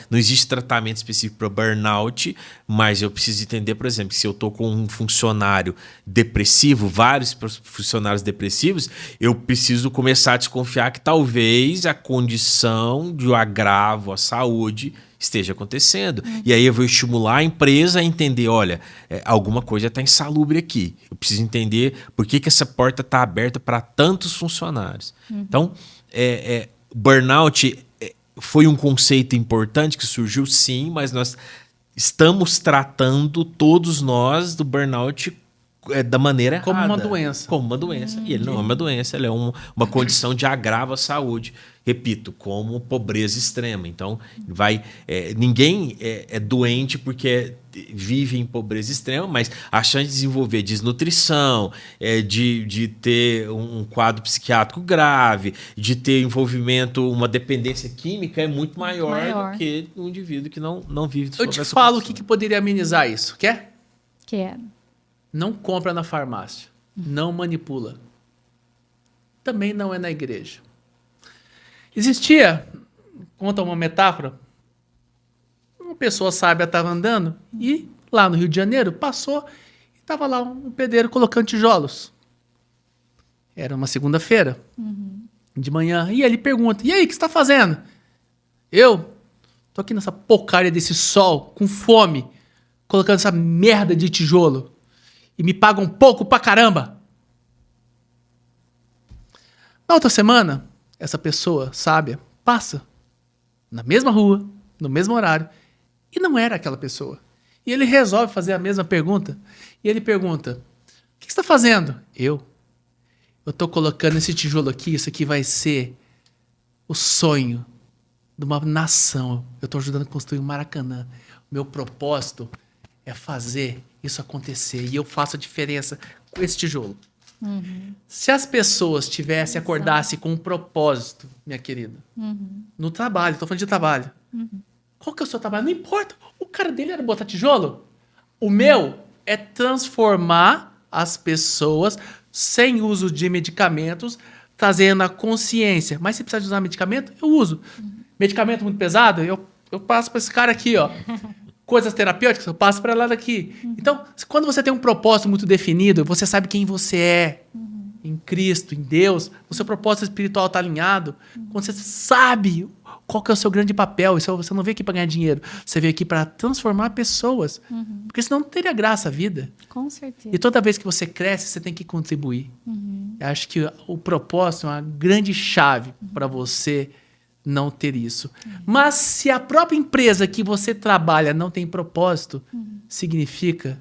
não existe tratamento específico para burnout, mas eu preciso entender, por exemplo, que se eu estou com um funcionário depressivo, vários funcionários depressivos, eu preciso começar a desconfiar que talvez a condição de um agravo à saúde esteja acontecendo. E aí eu vou estimular a empresa a entender, olha, alguma coisa está insalubre aqui. Eu preciso entender por que essa porta está aberta para tantos funcionários. Então, burnout foi um conceito importante que surgiu, sim, mas nós estamos tratando todos nós do burnout da maneira como errada. uma doença. Como uma doença. E ele não é uma doença, ele é uma condição de agravo à saúde. Repito, como pobreza extrema. Então, ninguém é doente porque vive em pobreza extrema, mas a chance de desenvolver desnutrição, de ter um quadro psiquiátrico grave, de ter envolvimento, uma dependência química é muito maior do que um indivíduo que não vive de Eu te falo o que poderia amenizar isso. Quer? Quero. Não compra na farmácia. Não manipula. Também não é na igreja. Existia, conta uma metáfora, uma pessoa sábia estava andando e lá no Rio de Janeiro passou e estava lá um pedreiro colocando tijolos. Era uma segunda-feira, de manhã. E ele pergunta, e aí, o que você está fazendo? Eu tô aqui nessa porcaria desse sol, com fome, colocando essa merda de tijolo. E me pagam pouco pra caramba. Na outra semana, essa pessoa sábia passa na mesma rua, no mesmo horário, e não era aquela pessoa. E ele resolve fazer a mesma pergunta. E ele pergunta, o que você está fazendo? Eu estou colocando esse tijolo aqui, isso aqui vai ser o sonho de uma nação. Eu estou ajudando a construir um Maracanã. O meu propósito é fazer isso acontecer. E eu faço a diferença com esse tijolo. Se as pessoas tivessem, acordassem com um propósito, minha querida, no trabalho, estou falando de trabalho. Qual que é o seu trabalho? Não importa. O cara dele era botar tijolo. O meu é transformar as pessoas sem uso de medicamentos, trazendo a consciência. Mas se precisar de usar medicamento, eu uso. Medicamento muito pesado, eu passo para esse cara aqui, ó. Coisas terapêuticas, eu passo para lá daqui. Então, quando você tem um propósito muito definido, você sabe quem você é em Cristo, em Deus, o seu propósito espiritual está alinhado, quando você sabe qual que é o seu grande papel, você não veio aqui para ganhar dinheiro, você veio aqui para transformar pessoas, porque senão não teria graça a vida. Com certeza. E toda vez que você cresce, você tem que contribuir. Eu acho que o propósito é uma grande chave para você não ter isso. Mas se a própria empresa que você trabalha não tem propósito, significa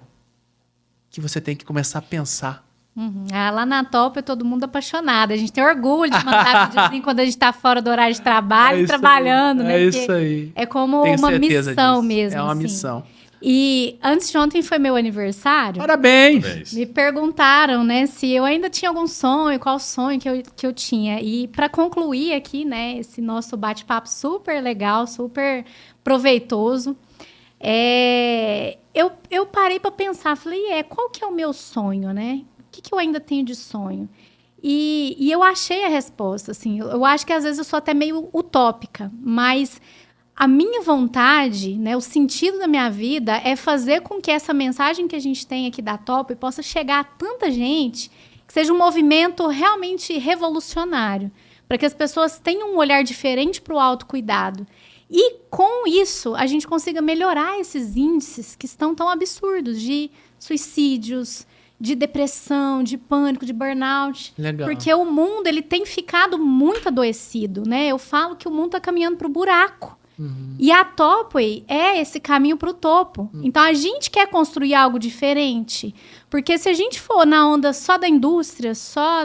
que você tem que começar a pensar. Lá na Top é todo mundo apaixonado. A gente tem orgulho de mandar videozinho quando a gente está fora do horário de trabalho, trabalhando, né? É isso aí. É como Tenho uma certeza missão disso. mesmo. É uma assim. missão. E antes de ontem foi meu aniversário. Parabéns! Me perguntaram, né, se eu ainda tinha algum sonho, qual sonho que eu tinha. E para concluir aqui, né, esse nosso bate-papo super legal, super proveitoso, eu parei para pensar, falei, qual que é o meu sonho, né? O que eu ainda tenho de sonho? E eu achei a resposta, assim, eu acho que às vezes eu sou até meio utópica, mas a minha vontade, né, o sentido da minha vida é fazer com que essa mensagem que a gente tem aqui da Top possa chegar a tanta gente, que seja um movimento realmente revolucionário, para que as pessoas tenham um olhar diferente para o autocuidado. E com isso, a gente consiga melhorar esses índices que estão tão absurdos de suicídios, de depressão, de pânico, de burnout. Legal. Porque o mundo ele tem ficado muito adoecido, né? Eu falo que o mundo está caminhando para o buraco. E a Topway é esse caminho para o topo. Então, a gente quer construir algo diferente. Porque se a gente for na onda só da indústria, só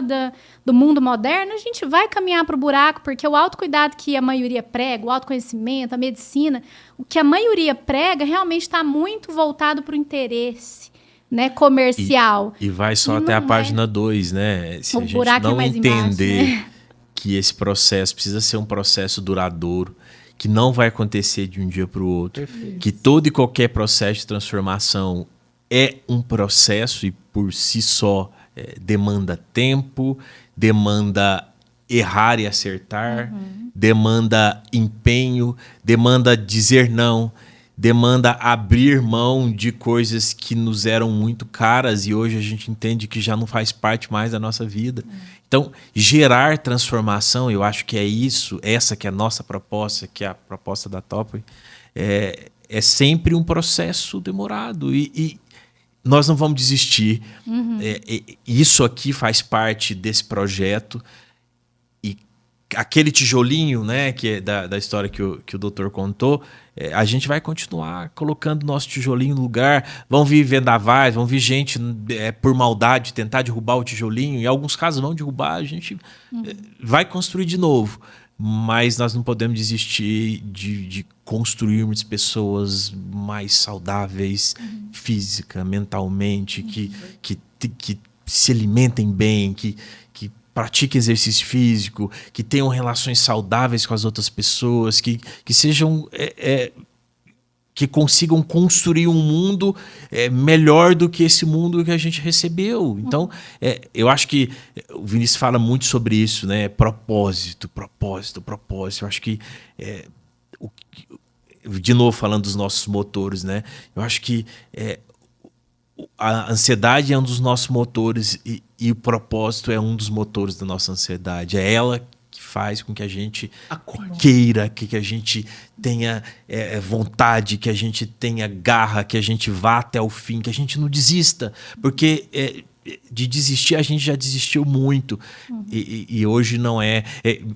do mundo moderno, a gente vai caminhar para o buraco, porque o autocuidado que a maioria prega, o autoconhecimento, a medicina, o que a maioria prega realmente está muito voltado para o interesse, né, comercial. E vai só até a página 2, né? Se O a gente buraco é não mais entender embaixo, né? que esse processo precisa ser um processo duradouro, que não vai acontecer de um dia para o outro, que todo e qualquer processo de transformação é um processo e por si só demanda tempo, demanda errar e acertar, demanda empenho, demanda dizer não, demanda abrir mão de coisas que nos eram muito caras e hoje a gente entende que já não faz parte mais da nossa vida. Então, gerar transformação, eu acho que é isso, essa que é a nossa proposta, que é a proposta da Topway, é sempre um processo demorado e nós não vamos desistir. Isso aqui faz parte desse projeto. E aquele tijolinho, né, que é da história que o doutor contou, a gente vai continuar colocando nosso tijolinho no lugar. Vão vir vendavais, vão vir gente por maldade tentar derrubar o tijolinho. Em alguns casos vão derrubar, a gente vai construir de novo. Mas nós não podemos desistir de construirmos pessoas mais saudáveis, física, mentalmente, que se alimentem bem, que pratiquem exercício físico, que tenham relações saudáveis com as outras pessoas, que sejam... que consigam construir um mundo melhor do que esse mundo que a gente recebeu. Então, eu acho que o Vinícius fala muito sobre isso, né? Propósito. Eu acho que, de novo falando dos nossos motores, né? Eu acho que a ansiedade é um dos nossos motores e o propósito é um dos motores da nossa ansiedade. É ela que faz com que a gente queira, que a gente tenha vontade, que a gente tenha garra, que a gente vá até o fim, que a gente não desista. Porque de desistir, a gente já desistiu muito. E hoje não é...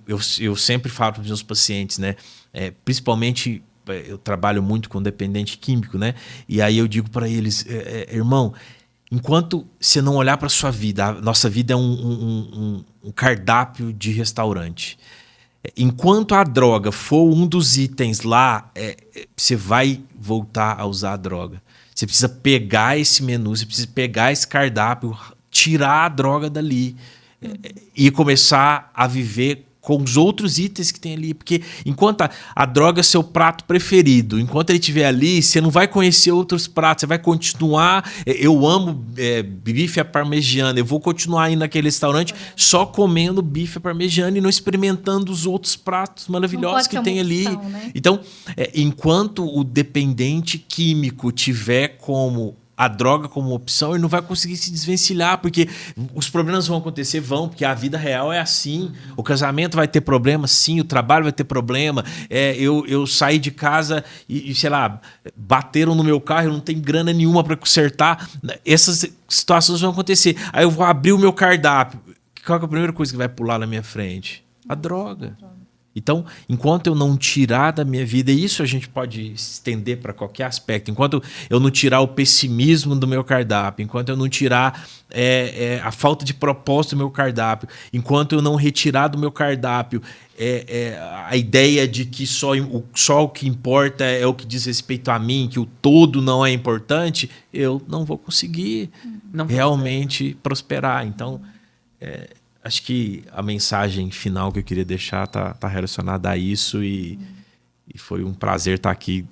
Eu sempre falo para os meus pacientes, né? Principalmente... Eu trabalho muito com dependente químico, né? E aí eu digo para eles, irmão, enquanto você não olhar para sua vida, a nossa vida é um cardápio de restaurante. Enquanto a droga for um dos itens lá, você vai voltar a usar a droga. Você precisa pegar esse menu, você precisa pegar esse cardápio, tirar a droga dali e começar a viver com os outros itens que tem ali. Porque enquanto a droga é seu prato preferido, enquanto ele estiver ali, você não vai conhecer outros pratos, você vai continuar... Eu amo bife à parmegiana, eu vou continuar indo naquele restaurante só comendo bife à parmegiana e não experimentando os outros pratos maravilhosos que tem ali. Opção, né? Então, enquanto o dependente químico tiver como... a droga como opção, ele não vai conseguir se desvencilhar, porque os problemas vão acontecer, porque a vida real é assim. O casamento vai ter problema, sim, o trabalho vai ter problema. Eu saí de casa e, sei lá, bateram no meu carro, eu não tenho grana nenhuma para consertar. Essas situações vão acontecer. Aí eu vou abrir o meu cardápio. Qual é a primeira coisa que vai pular na minha frente? A droga. Então, enquanto eu não tirar da minha vida, e isso a gente pode estender para qualquer aspecto, enquanto eu não tirar o pessimismo do meu cardápio, enquanto eu não tirar a falta de propósito do meu cardápio, enquanto eu não retirar do meu cardápio a ideia de que só o que importa é o que diz respeito a mim, que o todo não é importante, eu não vou conseguir realmente prosperar. Então, acho que a mensagem final que eu queria deixar tá relacionada a isso e foi um prazer estar aqui.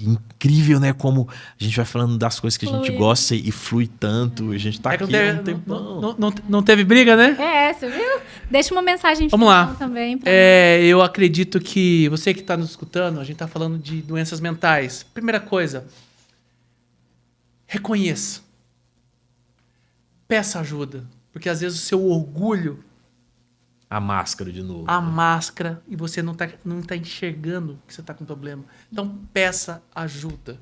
Incrível, né? Como a gente vai falando das coisas que a gente gosta e flui tanto. A gente tá aqui há um tempão. Não teve briga, né? Você viu? Deixa uma mensagem Vamos final lá. também. Eu acredito que você que está nos escutando, a gente está falando de doenças mentais. Primeira coisa, reconheça. Peça ajuda. Porque às vezes o seu orgulho... A máscara de novo. A máscara e você não tá enxergando que você está com problema. Então, peça ajuda.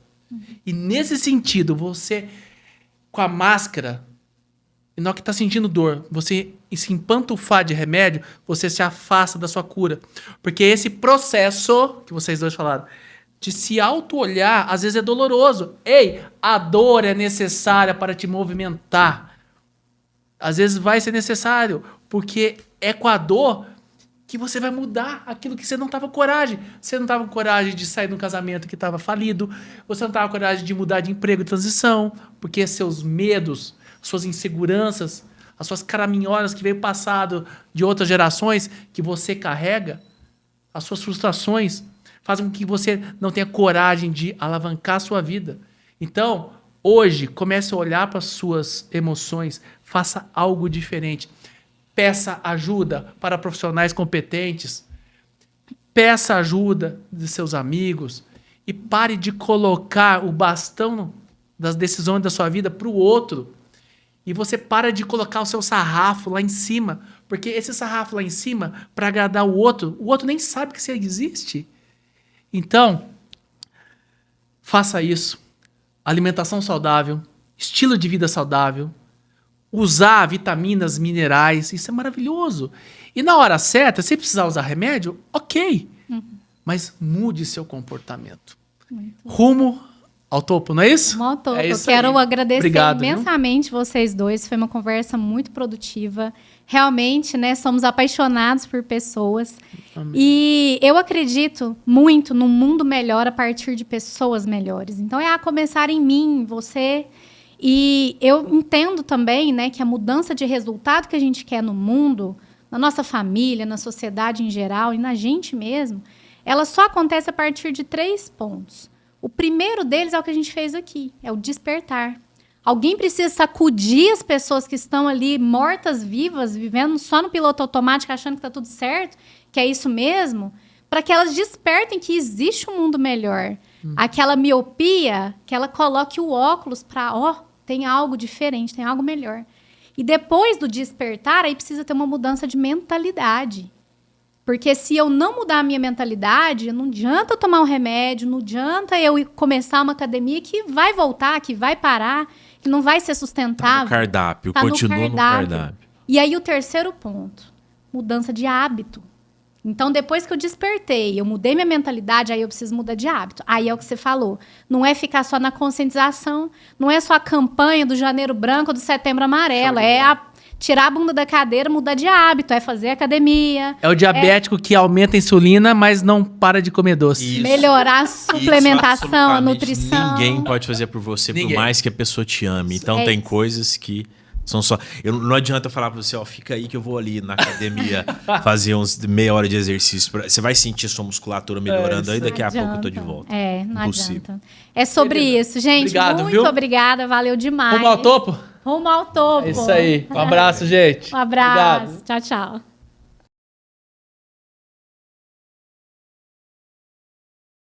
E nesse sentido, você, com a máscara, e na hora que está sentindo dor, você se empantufar de remédio, você se afasta da sua cura. Porque esse processo, que vocês dois falaram, de se auto-olhar, às vezes é doloroso. Ei, a dor é necessária para te movimentar. Às vezes vai ser necessário, porque é com a dor que você vai mudar aquilo que você não estava com coragem. Você não estava com coragem de sair de um casamento que estava falido, você não estava com coragem de mudar de emprego e transição, porque seus medos, suas inseguranças, as suas caraminholas que veio passado de outras gerações que você carrega, as suas frustrações, fazem com que você não tenha coragem de alavancar a sua vida. Então, hoje, comece a olhar para as suas emoções, faça algo diferente. Peça ajuda para profissionais competentes. Peça ajuda de seus amigos. E pare de colocar o bastão das decisões da sua vida para o outro. E você para de colocar o seu sarrafo lá em cima. Porque esse sarrafo lá em cima, para agradar o outro nem sabe que você existe. Então, faça isso. Alimentação saudável, estilo de vida saudável, usar vitaminas, minerais, isso é maravilhoso. E na hora certa, se precisar usar remédio, ok. Mas mude seu comportamento. Rumo ao topo, não é isso? Rumo ao topo. É Eu isso quero aí. agradecer Obrigado, imensamente vocês dois. Foi uma conversa muito produtiva. Realmente, né, somos apaixonados por pessoas. Amém. E eu acredito muito num mundo melhor a partir de pessoas melhores. Então, é a começar em mim, em você. E eu entendo também, né, que a mudança de resultado que a gente quer no mundo, na nossa família, na sociedade em geral e na gente mesmo, ela só acontece a partir de 3 pontos. O primeiro deles é o que a gente fez aqui, é o despertar. Alguém precisa sacudir as pessoas que estão ali mortas-vivas, vivendo só no piloto automático, achando que está tudo certo, que é isso mesmo, para que elas despertem que existe um mundo melhor. Aquela miopia, que ela coloque o óculos para, tem algo diferente, tem algo melhor. E depois do despertar, aí precisa ter uma mudança de mentalidade. Porque se eu não mudar a minha mentalidade, não adianta eu tomar um remédio, não adianta eu começar uma academia que vai voltar, que vai parar, que não vai ser sustentável. Tá no cardápio, Tá continua no cardápio. E aí o terceiro ponto, mudança de hábito. Então, depois que eu despertei, eu mudei minha mentalidade, aí eu preciso mudar de hábito. Aí é o que você falou. Não é ficar só na conscientização, não é só a campanha do Janeiro Branco ou do Setembro Amarelo, tirar a bunda da cadeira, mudar de hábito, é fazer academia. É o diabético que aumenta a insulina, mas não para de comer doce. Isso. Melhorar a suplementação, a absolutamente nutrição. Ninguém pode fazer por você, Ninguém. por mais que a pessoa te ame. Então É tem isso. coisas que são só... não adianta eu falar pra você, fica aí que eu vou ali na academia fazer uns meia hora de exercício. Você vai sentir sua musculatura melhorando aí, isso daqui a Não pouco eu tô de adianta. volta. Não Impossível. adianta. É sobre isso, gente. Obrigado, muito viu? obrigada, valeu demais. Rumo ao topo? Rumo ao topo. É isso aí. Um abraço, gente. Um abraço. Obrigado. Tchau, tchau.